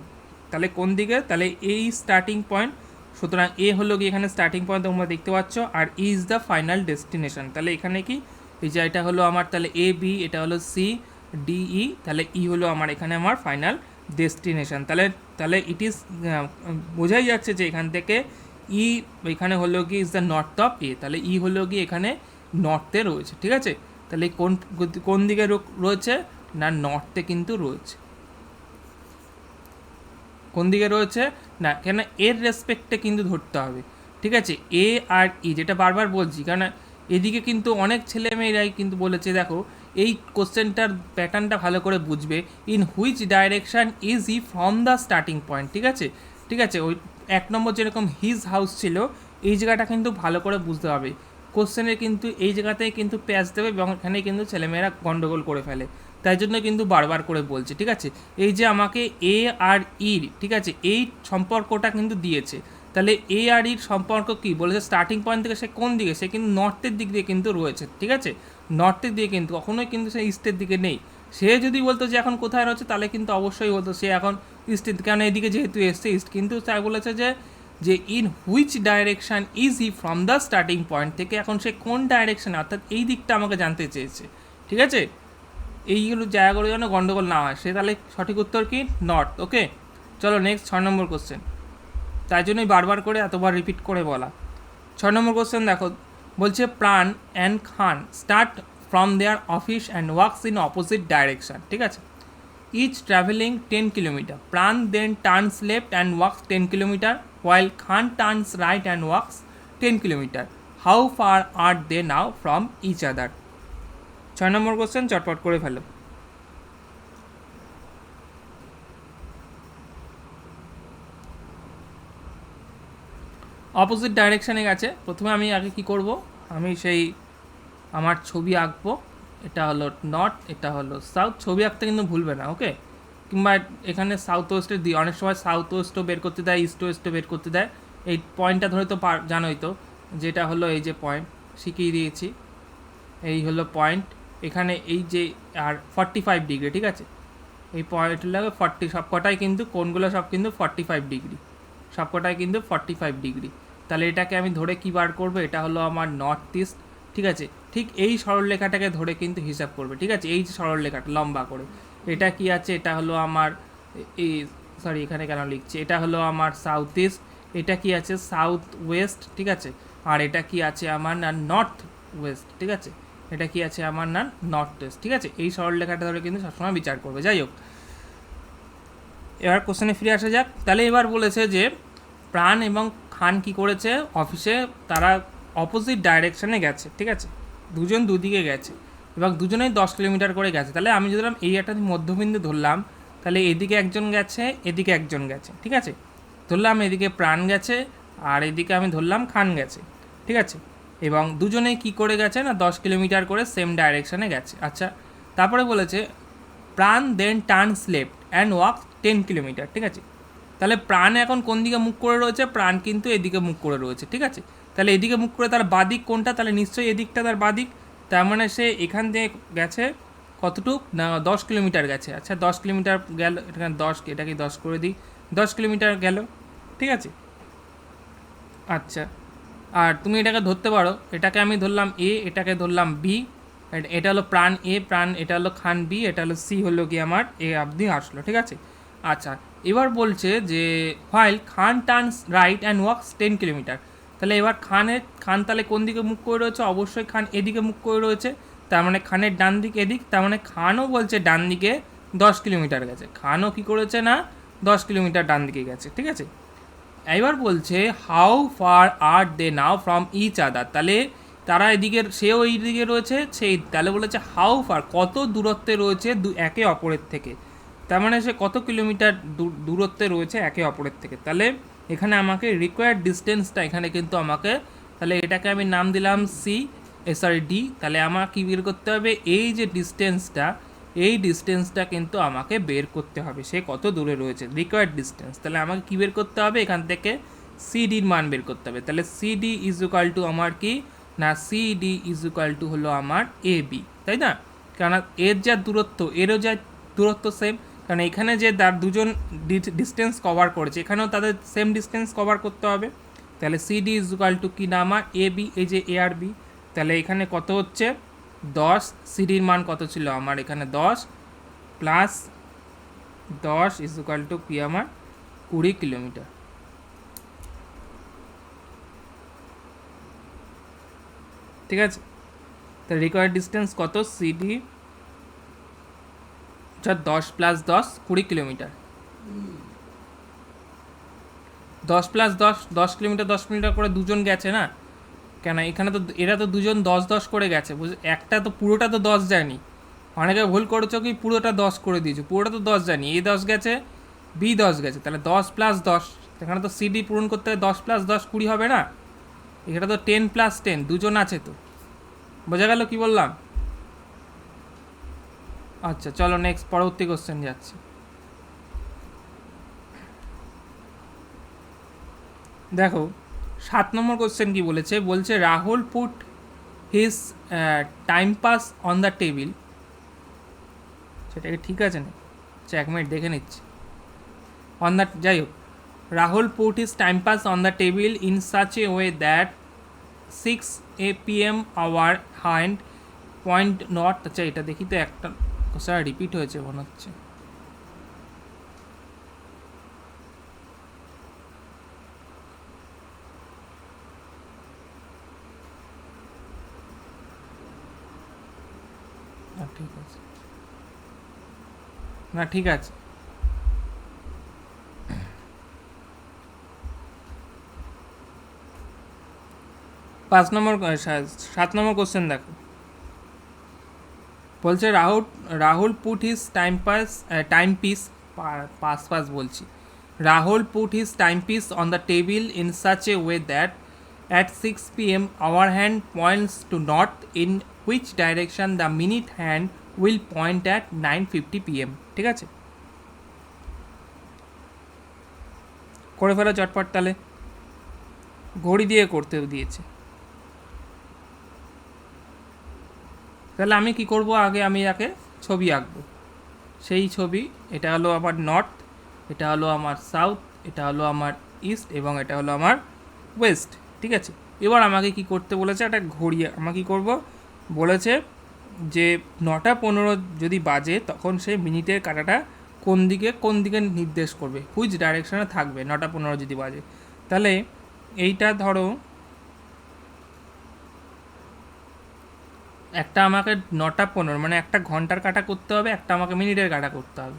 তাহলে কোন দিকে? তাহলে এই স্টার্টিং পয়েন্ট, সুতরাং এ হলো কি এখানে স্টার্টিং পয়েন্ট তোমরা দেখতে পাচ্ছ, আর ইজ দ্য ফাইনাল ডেস্টিনেশন। তাহলে এখানে কি এই যে এটা হলো আমার, তাহলে এ বি, এটা হলো সি ডি ই, তাহলে ই হলো আমার এখানে আমার ফাইনাল ডেস্টিনেশন। তাহলে তাহলে ইট ইজ, বোঝাই যাচ্ছে যে এখান থেকে ই এখানে হলো কি ইজ দ্য নর্থ অফ এ, তাহলে ই হলো কি এখানে নর্থে রয়েছে। ঠিক আছে, তাহলে কোন কোন দিকে রয়েছে না নর্থে কিন্তু রয়েছে। কোন দিকে রয়েছে না, কেন এর রেসপেক্টে কিন্তু ধরতে হবে। ঠিক আছে, এ আর ই, যেটা বারবার বলছি, কারণ এদিকে কিন্তু অনেক ছেলেমেয়েরাই কিন্তু বলেছে, দেখো এই কোশ্চেনটার প্যাটার্নটা ভালো করে বুঝবে, in which direction is he from the starting point. ঠিক আছে, ঠিক আছে, ওই 1 নম্বর যেরকম হিজ হাউস ছিল, এই জায়গাটা কিন্তু ভালো করে বুঝতে হবে। কোশ্চেনের কিন্তু এই জায়গাতেই কিন্তু প্যাচ দেবে এবং এখানে কিন্তু ছেলেমেয়েরা গন্ডগোল করে ফেলে, তাই জন্য কিন্তু বারবার করে বলছে। ঠিক আছে, এই যে আমাকে এ আর ইর, ঠিক আছে, এই সম্পর্কটা কিন্তু দিয়েছে, তাহলে এ আর ইর সম্পর্ক কী বলেছে, স্টার্টিং পয়েন্ট থেকে সে কোন দিকে, সে কিন্তু নর্থের দিক দিয়ে কিন্তু রয়েছে। ঠিক আছে, নর্থের দিকে কিন্তু কখনোই কিন্তু সে ইস্টের দিকে নেই। সে যদি বলতো যে এখন কোথায় রয়েছে, তাহলে কিন্তু অবশ্যই বলতো সে এখন ইস্টের দিকে, কারণ এদিকে যেহেতু এসছে ইস্ট, কিন্তু তাই বলেছে যে in which direction is he from the starting point থেকে এখন সে কোন ডাইরেকশানে, অর্থাৎ এই দিকটা আমাকে জানতে চেয়েছে। ঠিক আছে, এইগুলো জায়গাগুলো যেন গন্ডগোল না হয়, সে তাহলে সঠিক উত্তর কি নর্থ। ওকে, চলো নেক্সট 6 নম্বর কোশ্চেন, তাই জন্যই বারবার করে এতবার রিপিট করে বলা। 6 নম্বর কোশ্চেন দেখো, বলছে Pran and Khan start from their office and works in opposite direction, ঠিক আছে, each travelling 10 kilometre. Pran then turns left and works 10 kilometre while Khan turns right and walks 10 kilometre. How far are they now from each other? 6 নম্বর question, চটপট করে ফেলো। Opposite ডাইরেকশানে গেছে। প্রথমে আমি আগে কি করব, আমি সেই আমার ছবি আঁকবো। এটা হলো নর্থ, এটা হলো সাউথ। ছবি আঁকতে কিন্তু ভুলবে না, ওকে। কিংবা এখানে সাউথ ওয়েস্টের দিই, অনেক সময় সাউথ ওয়েস্টও বের করতে দেয়, ইস্ট ওয়েস্টও বের করতে দেয়। এই পয়েন্টটা ধরে তো জানোই তো, যেটা হলো এই যে পয়েন্ট শিখিয়ে দিয়েছি, এই হলো পয়েন্ট। এখানে এই যে আর 45 ডিগ্রি, ঠিক আছে, এই পয়েন্ট লাগে 40, সবকটাই কিন্তু কোণগুলো সব কিন্তু 45 ডিগ্রি, সবকটাই কিন্তু 45 ডিগ্রি। তাহলে এটাকে আমি ধরে কি বার করবো, এটা হলো আমার নর্থ ইস্ট, ঠিক আছে। ঠিক এই সরলরেখাটাকে ধরে কিন্তু হিসাব করবে, ঠিক আছে, এই যে সরলরেখাটা লম্বা করে, এটা কি আছে, এটা হলো আমার এই, সরি এখানে কেন লিখছি, এটা হলো আমার সাউথ ইস্ট, এটা কি আছে সাউথ ওয়েস্ট, ঠিক আছে, আর এটা কি আছে আমার না নর্থ ওয়েস্ট, ঠিক আছে, এটা কি আছে আমার না নর্থ ওয়েস্ট, ঠিক আছে। এই সরলরেখাটা ধরে কিন্তু সবসময় বিচার করবে। যাই হোক, এবার কোশ্চেনে ফিরে আসা যাক। তাহলে এবার বলেছে যে প্রাণ এবং খান কি করেছে, অফিসে তারা অপোজিট ডাইরেকশানে গেছে, ঠিক আছে, দুজন দুদিকে গেছে এবং দুজনেই 10 কিলোমিটার করে গেছে। তাহলে আমি যদি এই একটা মধ্যবিন্দু ধরলাম, তাহলে এদিকে একজন গেছে, এদিকে একজন গেছে, ঠিক আছে, ধরলাম এদিকে প্রাণ গেছে আর এদিকে আমি ধরলাম খান গেছে, ঠিক আছে, এবং দুজনেই কি করে গেছে না 10 কিলোমিটার করে সেম ডাইরেকশানে গেছে। আচ্ছা, তারপরে বলেছে Pran then turns left and walk 10 kilometre, ঠিক আছে। তাহলে প্রাণ এখন কোন দিকে মুখ করে রয়েছে, প্রাণ কিন্তু এদিকে মুখ করে রয়েছে, ঠিক আছে। তাহলে এদিকে মুখ করে তার বাদিক কোনটা, তাহলে নিশ্চয়ই এদিকটা তার বাদিক। তার মানে সে এখান থেকে গেছে কতটুক না 10 কিলোমিটার গেছে। আচ্ছা 10 কিলোমিটার গেল, এখানে 10, এটাকে 10 করে দিই, 10 কিলোমিটার গেল, ঠিক আছে। আচ্ছা, আর তুমি এটাকে ধরতে পারো, এটাকে আমি ধরলাম এ, এটাকে ধরলাম বি, এটা হলো প্রাণ এ, প্রাণ এটা হলো খান বি, এটা হলো সি, হলো কি আমার এ অবধি আসলো, ঠিক আছে। আচ্ছা, এবার বলছে যে while Khan turns right and walks 10 kilometre. তাহলে এবার খান তাহলে কোন দিকে মুখ করে রয়েছে, অবশ্যই খান এদিকে মুখ করে রয়েছে, তার মানে খানের ডান দিক এদিক, তার মানে খানও বলছে ডান দিকে 10 কিলোমিটার গেছে, খানও কি করেছে না 10 কিলোমিটার ডান দিকে গেছে, ঠিক আছে। এবার বলছে how far are they now from each other. তাহলে তারা এদিকে, সেও এই দিকে রয়েছে, সেই তাহলে বলেছে হাউ ফার কত দূরত্বে রয়েছে একে অপরের থেকে, তার মানে সে কত কিলোমিটার দূরত্বে রয়েছে একে অপরের থেকে। তাহলে এখানে আমাকে রিকোয়ার্ড ডিস্টেন্সটা এখানে কিন্তু আমাকে, তাহলে এটাকে আমি নাম দিলাম ডি। তাহলে আমার কী বের করতে হবে, এই যে ডিস্টেন্সটা, এই ডিস্টেন্সটা কিন্তু আমাকে বের করতে হবে, সে কত দূরে রয়েছে, রিকোয়ার্ড ডিস্টেন্স। তাহলে আমাকে কী বের করতে হবে, এখান থেকে সিডির মান বের করতে হবে। তাহলে সিডি ইজ ইকুয়াল টু আমার কি না সিডি ইজ ইকুয়াল টু হলো আমার এ বি, তাই না, কারণ এর যা দূরত্ব এরও যা দূরত্ব সেম, কারণ এখানে যে দুজন ডিস্টেন্স কভার করেছে এখানেও তাদের সেম ডিস্টেন্স কভার করতে হবে। তাহলে সিডি ইজ ইকুয়াল টু কি না আমার এ বি, এই যে এ আর বি, তাহলে এখানে কত হচ্ছে 10, সিডির মান কত ছিল আমার এখানে 10 প্লাস 10 ইজ ইকুয়াল টু কি আমার 20 কিলোমিটার, ঠিক আছে। তো রিকোয়ার্ড ডিস্টেন্স কত, CD 10 plus 10 20 kilometre, 10 plus 10 10 kilometre, 10 kilometre করে দুজন গেছে না, কেন এখানে তো এরা তো দুজন 10 10 করে গেছে, একটা তো পুরোটা তো 10 যায়নি, অনেকে ভুল করেছো কি পুরোটা 10 করে দিয়েছো, পুরোটা তো 10 যায়নি, এ 10 গেছে বি 10 গেছে, তাহলে 10 প্লাস 10, এখানে তো সিডি পূরণ করতে হবে 10 প্লাস 10 20 হবে না, এখানে তো 10 প্লাস 10 দুজন আছে, তো বোঝা গেল কি বললাম। আচ্ছা চলো নেক্সট পরবর্তী কোশ্চেন যাচ্ছি। দেখো 7 নম্বর কোশ্চেন কি বলেছে, বলছে Rahul put his time pass on the table, সেটাকে ঠিক আছে না, আচ্ছা 1 মিনিট দেখে নিচ্ছি, অন দ্য, যাই হোক, Rahul put his time pass on the table in such a way that 6 PM hour hand point not, আচ্ছা এটা দেখি তো, একটা স্যার রিপিট হয়েছে মনে হচ্ছে, ঠিক আছে, না ঠিক আছে। 5 নম্বর 7 নম্বর কোশ্চেন দেখো, বলছে Rahul put his time piece pass বলছি, Rahul put his time piece on the table in such a way that at 6 p.m. our hand points to north, in which direction the minute hand will point at 9:50 p.m. ঠিক আছে, করে ফেলো চটপট, তাহলে ঘড়ি দিয়ে করতে দিয়েছে। তাহলে আমি কি করব, আগে আমি একে ছবি আঁকবো, সেই ছবি, এটা হলো আমার নর্থ, এটা হলো আমার সাউথ, এটা হলো আমার ইস্ট এবং এটা হলো আমার ওয়েস্ট। ঠিক আছে, এবার আমাকে কি করতে বলেছে, একটা ঘড়ি আমাকে কী করবো বলেছে, যে 9:15 যদি বাজে তখন সে মিনিটের কাঁটাটা কোন দিকে নির্দেশ করবে, হুইচ ডাইরেকশনে থাকবে 9:15 যদি বাজে। তাহলে এইটা ধরো একটা আমাকে 9:15 মানে একটা ঘন্টার কাটা করতে হবে, একটা আমাকে মিনিটের কাটা করতে হবে।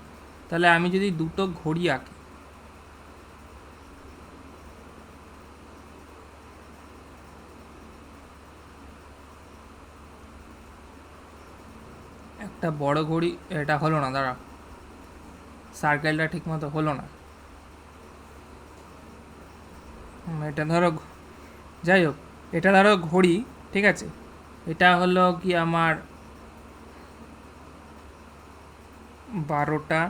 তাহলে আমি যদি দুটো ঘড়ি আঁকি, একটা বড় ঘড়ি, এটা হলো না, দাঁড়া, সার্কেলটা ঠিক মতো হলো না, এটা ধরো, যাই হোক, এটা ধরো ঘড়ি, ঠিক আছে, এটা হলো কি আমার 12টা,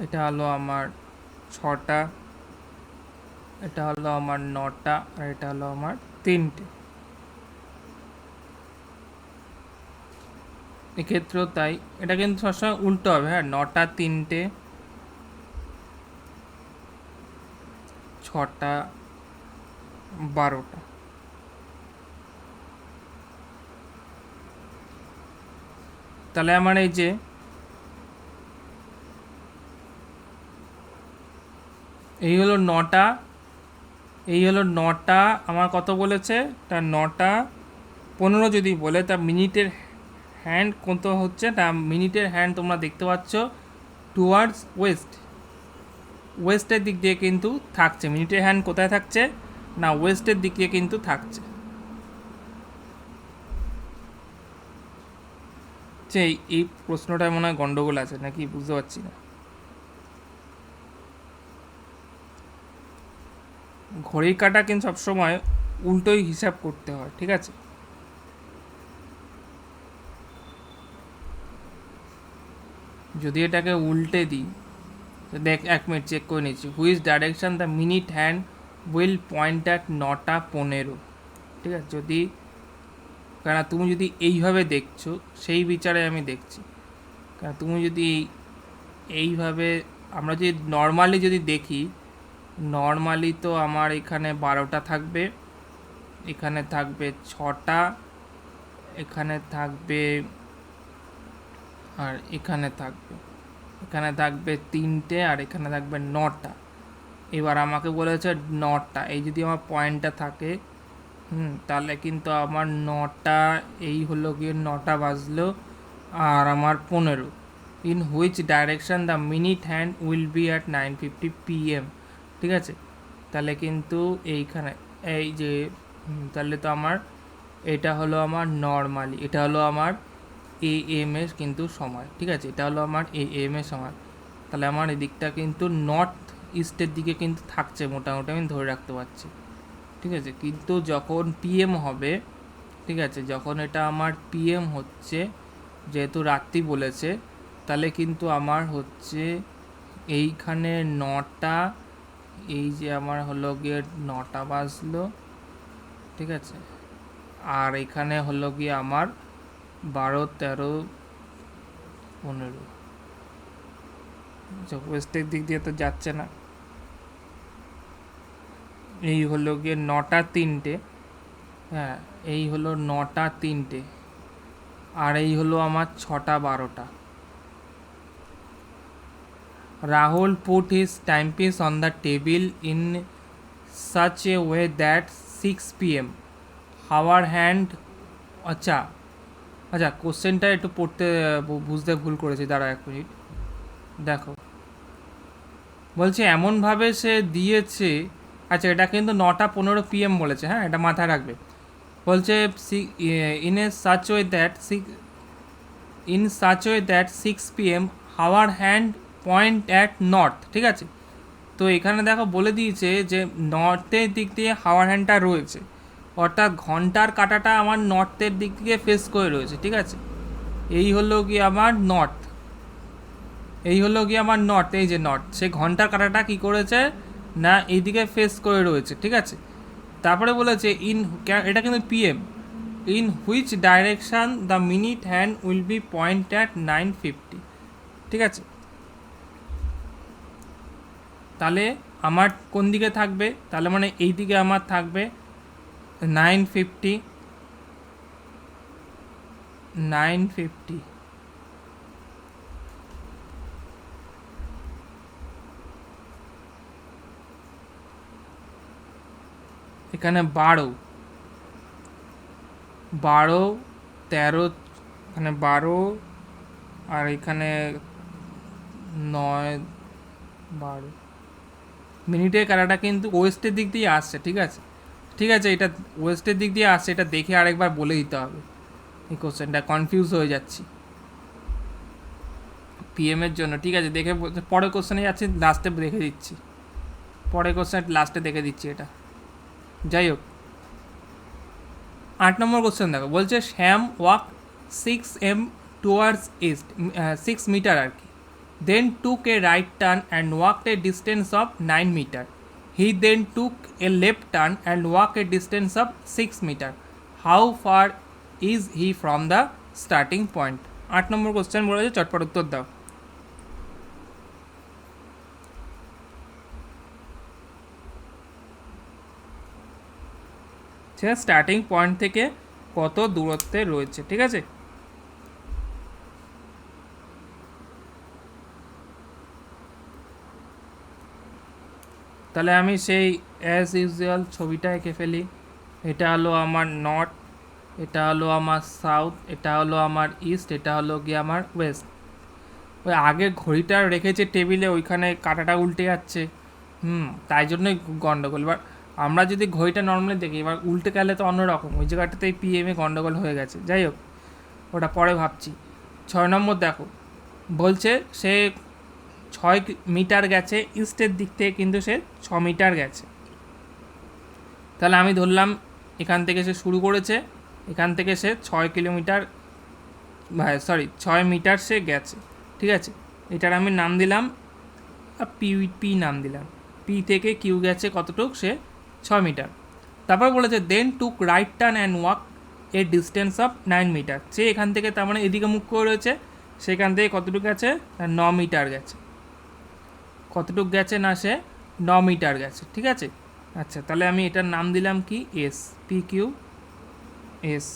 এটা হলো আমার 6টা, এটা হলো আমার 9টা, আর এটা হলো আমার 3টে। এক্ষেত্রেও তাই, এটা কিন্তু সবসময় উল্টো হবে, হ্যাঁ, 9টা 3টে, 6টা 12টা। তাহলে আমার এই যে এই হলো 9টা, এই হলো 9টা, আমার কত বলেছে, তা 9:15 যদি বলে, তা মিনিটের হ্যান্ড কত হচ্ছে, তা মিনিটের হ্যান্ড তোমরা দেখতে পাচ্ছ টুয়ার্ডস ওয়েস্টের দিক দিয়ে কিন্তু থাকছে, মিনিটের হ্যান্ড কোথায় থাকছে না, ওয়েস্টের দিক দিয়ে কিন্তু থাকছে। এই প্রশ্নটায় মনে হয় গন্ডগোল আছে নাকি, বুঝতে পারছি না। ঘড়ির কাঁটা কিন্তু সবসময় উল্টোই হিসাব করতে হয়, ঠিক আছে। যদি এটাকে উল্টে দিই, দেখ 1 মিনিট চেক করে নিচ্ছি, which direction the minute hand will point at 9:15, ঠিক আছে। যদি, কারণ তুমি যদি এইভাবে দেখছো, সেই বিচারে আমি দেখছি, কারণ তুমি যদি এইভাবে, আমরা যদি নর্মালি যদি দেখি, নর্মালি তো আমার এখানে 12টা থাকবে, এখানে থাকবে 6টা, এখানে থাকবে, আর এখানে থাকবে 3টে, আর এখানে থাকবে 9টা। এবার আমাকে বলেছে 9টা, এই যদি আমার পয়েন্টটা থাকে, তাহলে কিন্তু আমার 9টা, এই হলো গিয়ে 9টা বাজলো, আর আমার 15, in which direction the minute hand will be at 9:50 p.m. ঠিক আছে, তাহলে কিন্তু এইখানে এই যে, তাহলে তো আমার এটা হলো আমার নর্মালি, এটা হলো আমার AM এর কিন্তু সময়, ঠিক আছে, এটা হলো আমার AM এর সময়। তাহলে আমার এদিকটা কিন্তু নর্থ ইস্টের দিকে কিন্তু থাকছে মোটামুটি, আমি ধরে রাখতে পারছি, ঠিক আছে। কিন্তু যখন PM হবে, ঠিক আছে, যখন এটা আমার PM হচ্ছে, যেহেতু রাত্রি বলেছে, তাহলে কিন্তু আমার হচ্ছে এইখানে 9টা, এই যে আমার হলো গিয়ে 9টা বাজলো, ঠিক আছে, আর এখানে হলো গিয়ে আমার 12, 13, 15, ওয়েস্টের দিক দিয়ে তো যাচ্ছে না, এই হলো গিয়ে 9টা 3টে, হ্যাঁ, এই হলো 9টা 3টে, আর এই হলো আমার 6টা 12টা। Rahul put his timepiece on the table in such a way that 6 PM হাওয়ার হ্যান্ড। আচ্ছা আচ্ছা, কোশ্চেনটা একটু পড়তে বুঝতে ভুল করেছি, দাঁড়া 1 মিনিট। দেখো, বলছে এমনভাবে সে দিয়েছে। আচ্ছা, এটা কিন্তু 9:15 PM বলেছে, হ্যাঁ, এটা মাথায় রাখবে। বলছে in a such way that in such way that 6 PM হাওয়ার হ্যান্ড পয়েন্ট অ্যাট নর্থ, ঠিক আছে। তো এখানে দেখো বলে দিয়েছে যে নর্থের দিক দিয়ে হাওয়ার হ্যান্ডটা রয়েছে, অর্থাৎ ঘন্টার কাঁটাটা আমার নর্থের দিক থেকে ফেস করে রয়েছে, ঠিক আছে। এই হলো কি আমার নর্থ, এই হলো কি আমার নর্থ, এই যে নর্থ, সে ঘন্টার কাঁটাটা কী করেছে না এইদিকে ফেস করে রয়েছে, ঠিক আছে। তারপরে বলেছে এটা কিন্তু PM, in which direction the minute hand will be point at 9:50, ঠিক আছে। তাহলে আমার কোন দিকে থাকবে, তাহলে মানে এই দিকে আমার থাকবে 9:50। এখানে 12, 13, এখানে 12, আর এখানে 9, 12 মিনিটের কাটাটা কিন্তু ওয়েস্টের দিক দিয়ে আসছে, ঠিক আছে। ঠিক আছে, এটা ওয়েস্টের দিক দিয়ে আসছে, এটা দেখে আরেকবার বলে দিতে হবে। এই কোশ্চেনটা কনফিউজ হয়ে যাচ্ছি PM-এর জন্য, ঠিক আছে। দেখে পরের কোশ্চেনে যাচ্ছি, লাস্টে দেখে দিচ্ছি, পরের কোশ্চেন লাস্টে দেখে দিচ্ছি এটা। যাই হোক, 8 নম্বর কোশ্চেন দেখো, বলছে Shyam walk 6 M towards east, 6 metre আর কি, then took a right turn and walked a distance of 9 metre. He then took a left turn and walk a distance of 6 metre. How far is he from the starting point? 8 নম্বর question বলেছে, চটপট উত্তর দাও। সে starting point থেকে কত দূরত্বে রয়েছে, ঠিক আছে। তাহলে আমি সেই অ্যাজ ইউজুয়াল ছবিটা এঁকে ফেলি। এটা হলো আমার নর্থ, এটা হলো আমার সাউথ, এটা হলো আমার ইস্ট, এটা হলো গিয়ে আমার ওয়েস্ট। ওই আগে ঘড়িটা রেখেছে টেবিলে, ওইখানে কাঁটাটা উল্টে যাচ্ছে, তাই জন্যই গন্ডগোল। এবার আমরা যদি ঘড়িটা নর্মালি দেখি, এবার উল্টে গেলে তো অন্যরকম, ওই জায়গাটাতেই PM-এ গন্ডগোল হয়ে গেছে। যাই হোক, ওটা পরে ভাবছি। 6 নম্বর দেখো, বলছে সে 6 মিটার গেছে ইস্টের দিক থেকে, কিন্তু সে 6 মিটার গেছে। তাহলে আমি ধরলাম এখান থেকে সে শুরু করেছে, এখান থেকে সে 6 কিলোমিটার, 6 মিটার সে গেছে, ঠিক আছে। এটার আমি নাম দিলাম পি নাম দিলাম। পি থেকে কিউ গেছে কতটুক, সে 6 মিটার। তারপর বলেছে then took right turn and walk a distance of 9 metre. সে এখান থেকে, তার মানে এদিকে মুখ করে রয়েছে, সেখান থেকে কতটুকু গেছে, 9 মিটার গেছে। কতটুক গেছে না, সে 9 মিটার গেছে, ঠিক আছে। আচ্ছা, তাহলে আমি এটার নাম দিলাম কি, এস, PQ এস।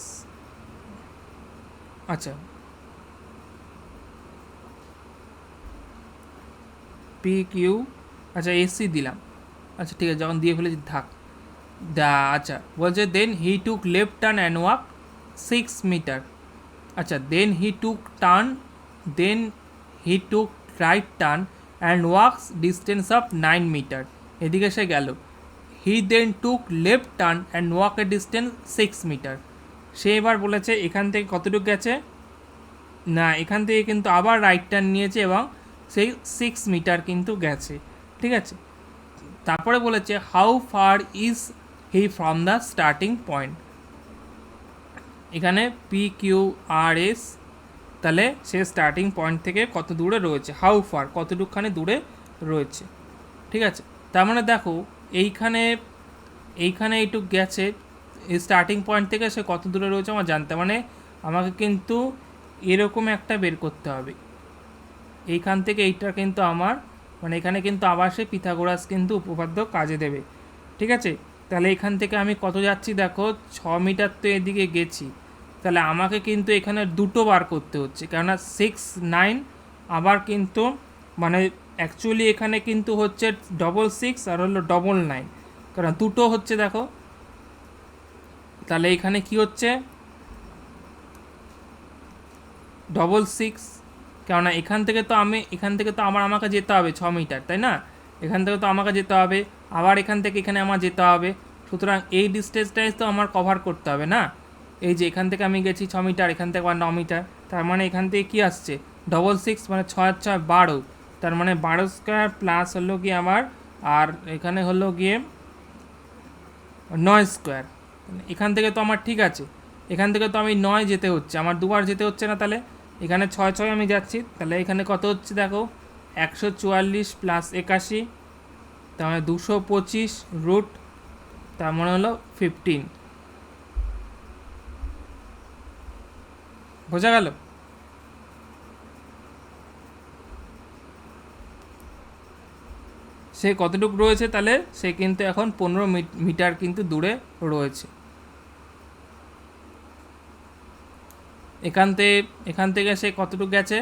আচ্ছা, PQ, আচ্ছা SC দিলাম। আচ্ছা ঠিক আছে, যখন দিয়ে ফেলেছি থাক। আচ্ছা, বলছে then he took left turn and walk 6 metre. আচ্ছা, then he took right turn and walks distance of 9 metre. এদিকে সে গেল। He then took left turn and walk a distance 6 metre. সে এবার বলেছে এখান থেকে কতটুকু গেছে না, এখান থেকে কিন্তু আবার রাইট টার্ন নিয়েছে এবং সেই 6 মিটার কিন্তু গেছে, ঠিক আছে। তারপরে বলেছে how far is he from the starting point. এখানে PQRS, তাহলে সে স্টার্টিং পয়েন্ট থেকে কত দূরে রয়েছে, হাউ ফার কতটুকখানি দূরে রয়েছে, ঠিক আছে। তার মানে দেখো এইখানে এইটুক গেছে, এই স্টার্টিং পয়েন্ট থেকে সে কত দূরে রয়েছে আমার জানতে, মানে আমাকে কিন্তু এরকম একটা বের করতে হবে। এইখান থেকে এইটা কিন্তু আমার, মানে এখানে কিন্তু আবার সে পিথাগোরাস কিন্তু উপপাদ্য কাজে দেবে, ঠিক আছে। তাহলে এখান থেকে আমি কত যাচ্ছি দেখো, 6 মিটার তো এদিকে গেছি, তাহলে আমাকে কিন্তু এখানে দুটো বার করতে হচ্ছে, কেননা 6, 9 আবার কিন্তু, মানে অ্যাকচুয়ালি এখানে কিন্তু হচ্ছে 666 আর হলো 999, কারণ দুটো হচ্ছে দেখো, তাহলে এখানে কি হচ্ছে 666, কেননা এখান থেকে তো আমাকে যেতে হবে 6 মিটার, তাই না? এখান থেকে তো আমাকে যেতে হবে, আবার এখান থেকে এখানে আমার যেতে হবে, সুতরাং এই ডিস্টেন্সটাই তো আমার কভার করতে হবে না। এই যে এখান থেকে আমি গেছি 6 মিটার, এখান থেকে আবার 9 মিটার, তার মানে এখান থেকে কি আসছে 66, মানে 6 আর 6 12, তার মানে 12 স্কোয়ার প্লাস হলো গিয়ে আমার, আর এখানে হলো গিয়ে 9 স্কোয়ার। এখান থেকে তো আমার ঠিক আছে, এখান থেকে তো আমি 9 যেতে হচ্ছে, আমার দুবার যেতে হচ্ছে না, তাহলে এখানে 6 আমি যাচ্ছি, তাহলে এখানে কত হচ্ছে দেখো 144 প্লাস 81, তার মানে 225 রুট, তার মানে হলো 15। বোঝা গেল? সে কতটুকু রয়েছে, তাহলে সে কিন্তু এখন 15 মিটার কিন্তু দূরে রয়েছে। এখান থেকে সে কতটুকু গেছে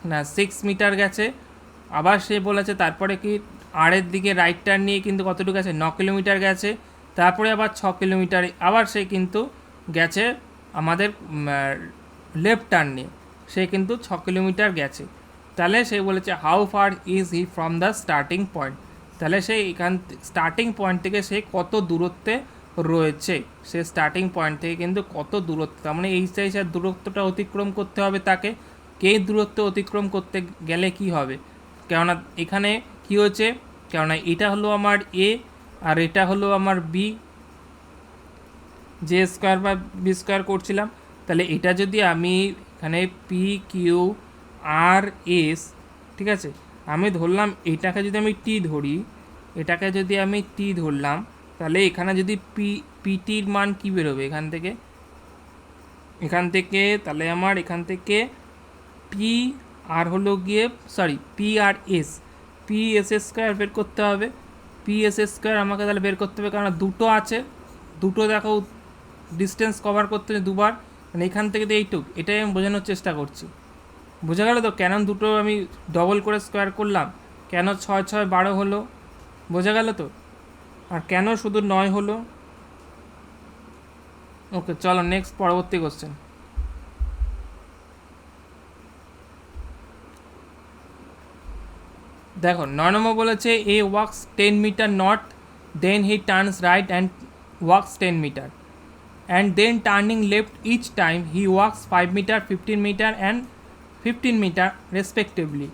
না 6 মিটার গেছে। আবার সে বলেছে তারপরে কি আরের দিকে রাইট টার্ন নিয়ে কিন্তু কতটুকু গেছে 9 কিলোমিটার গেছে। তারপরে আবার 6 কিলোমিটার আবার সে কিন্তু গেছে আমাদের লেফট টার্ন নিয়ে, সে কিন্তু 6 কিলোমিটার গেছে। তাহলে সে বলেছে how far is he from the starting point, তাহলে সে স্টার্টিং পয়েন্ট থেকে সে কত দূরত্বে রয়েছে, সে স্টার্টিং পয়েন্ট থেকে কিন্তু কত দূরত্ব, তার মানে এই সাইজের দূরত্বটা অতিক্রম করতে হবে তাকে। কে দূরত্ব অতিক্রম করতে গেলে কি হবে, কেননা এখানে কি হয়েছে, কেননা এটা হলো আমার এ আর এটা হলো আমার বি, যে স্কোয়ার বা বি স্কোয়ার করছিলাম, তাহলে এটা যদি আমি এখানে পি কিউ আর এস, ঠিক আছে, আমি ধরলাম এটাকে যদি আমি টি ধরি, এটাকে যদি আমি টি ধরলাম, তাহলে এখানে যদি পিটির মান কি বেরোবে এখান থেকে তাহলে আমার এখান থেকে পি আর হলো গিয়ে P R S, P S square বের করতে হবে। পি এস স্কোয়ার আমাকে তাহলে বের করতে হবে, কারণ দুটো আছে, দুটো দেখো ডিস্টেন্স কভার করতে দুবার, মানে এখান থেকে তো এইটুক, এটাই আমি বোঝানোর চেষ্টা করছি। বোঝা গেল তো কেন দুটো আমি ডবল করে স্কোয়ার করলাম, কেন 6 6 12 হলো, বোঝা গেল তো, আর কেন শুধু 9 হলো। ওকে চলো নেক্সট, পরবর্তী কোশ্চেন। দেখো 9 নম্বর বলেছে A walks 10 metre north, then he turns right and walks 10 metre, and then turning left each time he walks 5 meter, 15 meter and 15 meter respectively.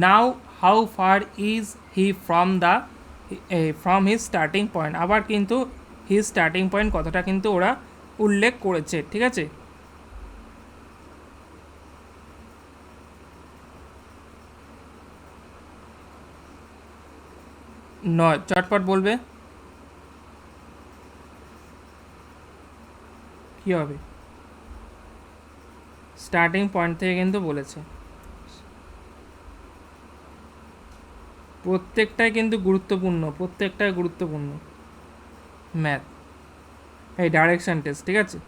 Now how far is he from his starting point, আবার কিন্তু his starting point কতটা কিন্তু ওরা উল্লেখ করেছে, ঠিক আছে। নয় চটপট বলবে কি হবে, স্টার্টিং পয়েন্ট থেকে কিন্তু বলেছে, প্রত্যেকটাই কিন্তু গুরুত্বপূর্ণ, প্রত্যেকটাই গুরুত্বপূর্ণ ম্যাথ, এই ডাইরেকশন টেস্ট, ঠিক আছে।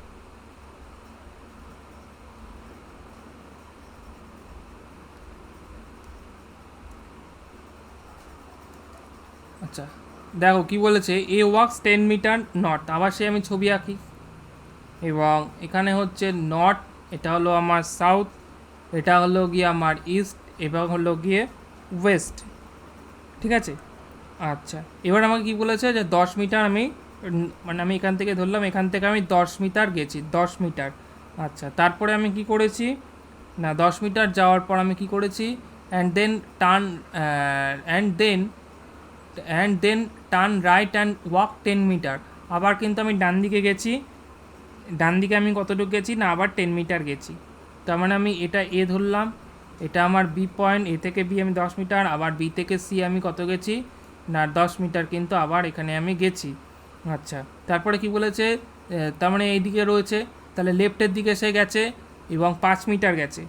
আচ্ছা দেখো কি বলেছে, এ ওয়াক্স 10 মিটার নর্থ, আবার সে আমি ছবি আঁকি, এবং এখানে হচ্ছে নর্থ, এটা হলো আমার সাউথ, এটা হলো গিয়ে আমার ইস্ট, এবং হলো গিয়ে ওয়েস্ট, ঠিক আছে। আচ্ছা এবার আমাকে কি বলেছে যে 10 মিটার আমি, মানে আমি এখান থেকে ধরলাম, এখান থেকে আমি 10 মিটার গেছি, 10 মিটার। আচ্ছা তারপরে আমি কি করেছি না 10 মিটার যাওয়ার পর আমি কি করেছি, and then turn right and walk 10 metre, আবার কিন্তু আমি ডান দিকে গেছি, ডান দিকে আমি কতটুকু গেছি না আবার 10 মিটার গেছি, তার মানে আমি এটা এ ধরলাম, এটা আমার বি পয়েন্ট, এ থেকে বি আমি 10 মিটার, আবার বি থেকে সি আমি কত গেছি না 10 মিটার কিন্তু আবার এখানে আমি গেছি। আচ্ছা তারপরে কি বলেছে, তার মানে এইদিকে রয়েছে, তাহলে লেফটের দিকে সে গেছে এবং 5 মিটার গেছে,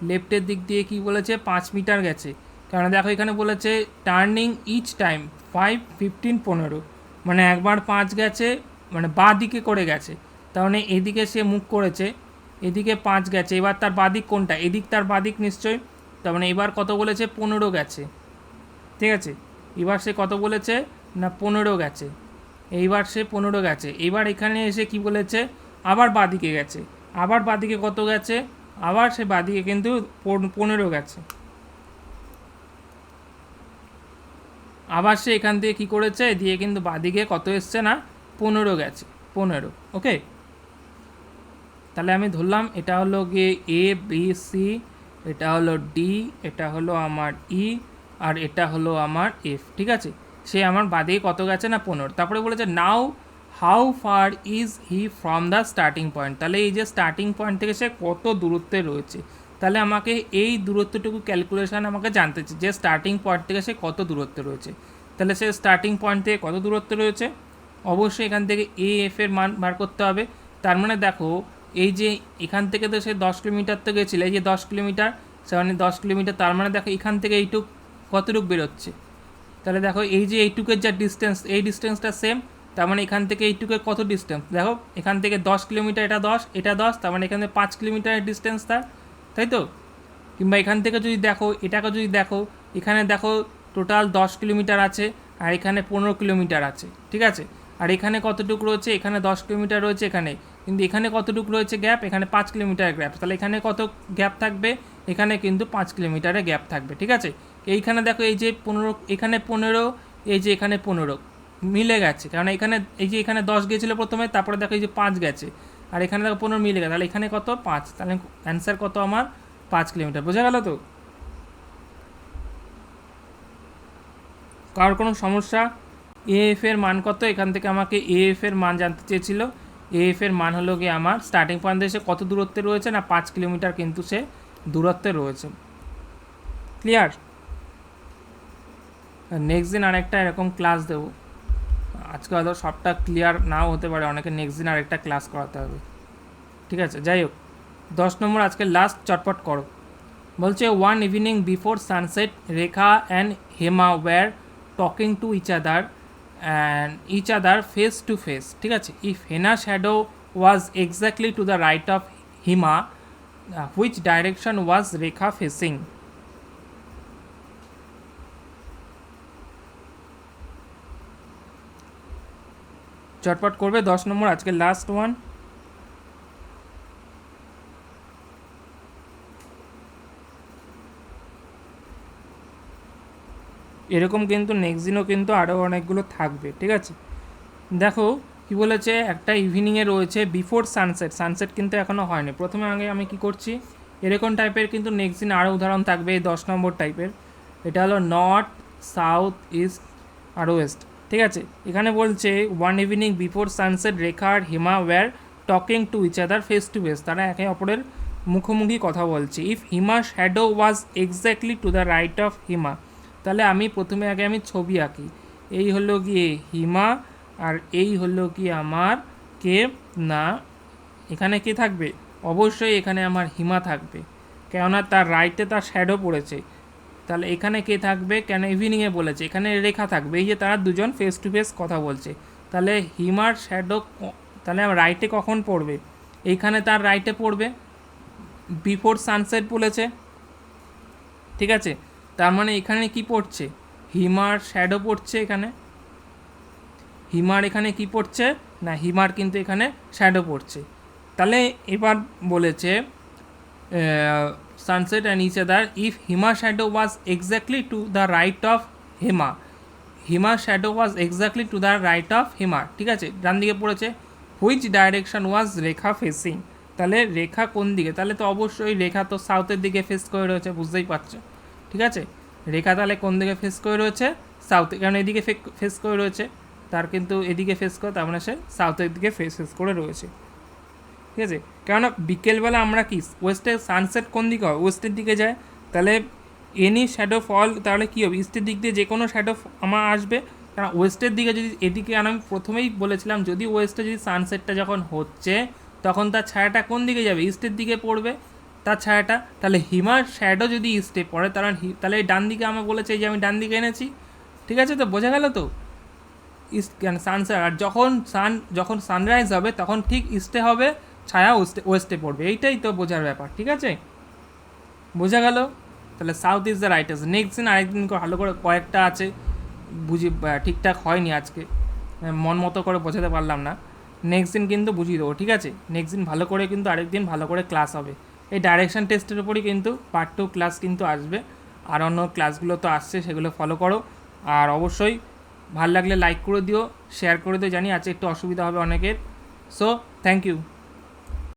লেফটের দিক দিয়ে কি বলেছে 5 মিটার গেছে, কারণ দেখো এখানে বলেছে টার্নিং ইচ টাইম 5 15 15, মানে একবার 5 গেছে, মানে বাঁ দিকে করে গেছে, তার মানে এদিকে সে মুখ করেছে, এদিকে 5 গেছে, এবার তার বাদিক কোনটা, এদিক তার বাদিক নিশ্চয়ই, তার মানে এবার কত বলেছে 15 গেছে, ঠিক আছে। এবার সে কত বলেছে না 15 গেছে, এইবার সে 15 গেছে, এবার এখানে এসে কি বলেছে আবার বাঁদিকে গেছে, আবার বাঁদিকে কত গেছে, আবার সে বাঁদিকে কিন্তু 15 গেছে, আবার সে এখান থেকে কী করেছে দিয়ে কিন্তু বাঁদিকে কত এসছে না 15 গেছে, 15। ওকে, তাহলে আমি ধরলাম এটা হলো গিয়ে এ বি সি, এটা হলো ডি, এটা হলো আমার ই, আর এটা হলো আমার এফ। ঠিক আছে, সে আমার বাঁদিকে কত গেছে না 15। তারপরে বলেছে now how far is he from the starting point. তাহলে এই যে স্টার্টিং পয়েন্ট থেকে সে কত দূরত্বে রয়েছে, তাহলে আমাকে এই দূরত্বটুকু ক্যালকুলেশান আমাকে জানতে চাই যে স্টার্টিং পয়েন্ট থেকে সে কত দূরত্বে রয়েছে। তাহলে সে স্টার্টিং পয়েন্ট থেকে কত দূরত্বে রয়েছে, অবশ্যই এখান থেকে এ এফ এর মান বার করতে হবে। তার মানে দেখো এই যে এখান থেকে তো সে 10 কিলোমিটার তো গেছিলো, এই যে 10 কিলোমিটার, সে মানে 10 কিলোমিটার, তার মানে দেখো এখান থেকে এইটুক কতটুক বেরোচ্ছে। তাহলে দেখো এই যে এইটুকের যা ডিস্টেন্স, এই ডিস্টেন্সটা সেম, তার মানে এখান থেকে এইটুকের কত ডিস্টেন্স, দেখো এখান থেকে 10 কিলোমিটার, এটা 10, এটা 10, তার মানে এখান থেকে 5 কিলোমিটারের ডিস্টেন্স তার, তাই তো। কিংবা এখান থেকে যদি দেখো, এটাকে যদি দেখো, এখানে দেখো টোটাল 10 কিলোমিটার আছে, আর এখানে 15 কিলোমিটার আছে। ঠিক আছে, আর এখানে কতটুকু রয়েছে, এখানে 10 কিলোমিটার রয়েছে এখানে, কিন্তু এখানে কতটুকু রয়েছে গ্যাপ, এখানে 5 কিলোমিটার গ্যাপ। তাহলে এখানে কত গ্যাপ থাকবে, এখানে কিন্তু 5 কিলোমিটারের গ্যাপ থাকবে। ঠিক আছে, এইখানে দেখো এই যে 15, এখানে 15, এই যে এখানে 15 মিলে গেছে, কারণ এখানে এই যে এখানে 10 গেছিলো প্রথমে, তারপরে দেখো এই যে 5 গেছে, আর এখানে দেখো 15 মিলে গেছে, তাহলে এখানে কত 5, তাহলে অ্যান্সার কত আমার 5 কিলোমিটার। বোঝা গেল তো? কারোর কোনো সমস্যা? এএফ এর মান কত, এখান থেকে আমাকে এএফ এর মান জানতে চেয়েছিল। এএফ এর মান হলো গিয়ে আমার স্টার্টিং পয়েন্ট থেকে সে কত দূরত্বে রয়েছে না 5 কিলোমিটার কিন্তু সে দূরত্বে রয়েছে। ক্লিয়ার? নেক্সট দিন আরেকটা এরকম ক্লাস দেবো, আজকে হয়তো সবটা ক্লিয়ার নাও হতে পারে, অনেকে নেক্সট দিন আরেকটা ক্লাস করাতে হবে। ঠিক আছে, যাই হোক 10 নম্বর আজকে লাস্ট, চটপট করো। বলছে one evening before sunset Rekha and Hema were talking to each other face to face. ঠিক আছে, if Hena shadow was exactly to the right of Hima, which direction was Rekha facing? চটপট করবে, 10 নম্বর আজকে লাস্ট ওয়ান। এরকম কিন্তু নেক্সট দিনও কিন্তু আরও অনেকগুলো থাকবে। ঠিক আছে, দেখো কি বলেছে, একটা ইভিনিংয়ে রয়েছে বিফোর সানসেট, সানসেট কিন্তু এখনও হয়নি। প্রথমে আগে আমি কি করছি, এরকম টাইপের কিন্তু নেক্সট দিন আরও উদাহরণ থাকবে এই 10 নম্বর টাইপের। এটা হলো নর্থ, সাউথ, ইস্ট আর ওয়েস্ট। ঠিক আছে, এখানে বলছে one evening before sunset Rekha আর Hima were talking to each other face to face, তারা একে অপরের মুখোমুখি কথা বলছে। If Hima shadow was exactly to the right of Hima, তাহলে আমি প্রথমে আগে আমি ছবি আঁকি, এই হলো গিয়ে হিমা, আর এই হলো কি আমার কে না, এখানে কে থাকবে, অবশ্যই এখানে আমার হিমা থাকবে, কেননা তার রাইটে তার শ্যাডো পড়েছে। তাহলে এখানে কে থাকবে, কেন ইভিনিংয়ে বলেছে, এখানে রেখা থাকবে, এই যে তারা দুজন ফেস টু ফেস কথা বলছে। তাহলে হিমার শ্যাডো, তাহলে রাইটে কখন পড়বে, এইখানে তার রাইটে পড়বে, বিফোর সানসেট বলেছে। ঠিক আছে, তার মানে এখানে কি পড়ছে, হিমার শ্যাডো পড়ছে এখানে, হিমার এখানে কি পড়ছে না, হিমার কিন্তু এখানে শ্যাডো পড়ছে। তাহলে এবার বলেছে sunset and each other, if Hima shadow was exactly to the right of Hima, Hima shadow was exactly to the right of Hima. ঠিক আছে, ডান দিকে পড়েছে, which direction was Rekha facing, তাহলে রেখা কোন দিকে, তাহলে তো অবশ্যই রেখা তো সাউথের দিকে ফেস করে রয়েছে, বুঝতেই পারছো। ঠিক আছে, রেখা তাহলে কোন দিকে ফেস করে রয়েছে, সাউথে, কারণ এদিকে ফেস করে রয়েছে, তার কিন্তু এদিকে ফেস করে, তার মানে সে সাউথের দিকে ফেস করে রয়েছে। ঠিক আছে, কেননা বিকেলবেলা আমরা কি ওয়েস্টে সানসেট কোন দিকে হয়, ওয়েস্টের দিকে যায়, তাহলে এনি শ্যাডো ফল, তাহলে কী হবে, ইস্টের দিক দিয়ে যে কোনো শ্যাডো আমার আসবে, কারণ ওয়েস্টের দিকে যদি এদিকে, আমি প্রথমেই বলেছিলাম যদি ওয়েস্টে যদি সানসেটটা যখন হচ্ছে তখন তার ছায়াটা কোন দিকে যাবে, ইস্টের দিকে পড়বে তার ছায়াটা। তাহলে হিমার শ্যাডো যদি ইস্টে পড়ে, তাহলে এই ডান দিকে আমার বলেছে যে আমি ডান দিকে এনেছি। ঠিক আছে, তো বোঝা গেল তো, ইস্ট সানসেট, আর যখন সানরাইজ হবে তখন ঠিক ইস্টে হবে, ছায়া ওয়েস্টে পড়বে, এইটাই তো বোঝার ব্যাপার। ঠিক আছে, বোঝা গেল? তাহলে sought is the right answer. Next দিন আরেকদিন ভালো করে কয়েকটা আছে, ঠিকঠাক হয়নি আজকে, মন মতো করে বোঝাতে পারলাম না। নেক্সট দিন কিন্তু বুঝিয়ে দেবো, ঠিক আছে? নেক্সট দিন ভালো করে কিন্তু আরেকদিন ভালো করে ক্লাস হবে। এই ডাইরেকশন টেস্টের উপরই কিন্তু পার্ট 2 ক্লাস কিন্তু আসবে। আর অন্য ক্লাসগুলো তো আসছে, সেগুলো ফলো করো। আর অবশ্যই ভালো লাগলে লাইক করে দিও, শেয়ার করে দিও। জানি আছে একটু অসুবিধা হবে অনেকের। So thank you.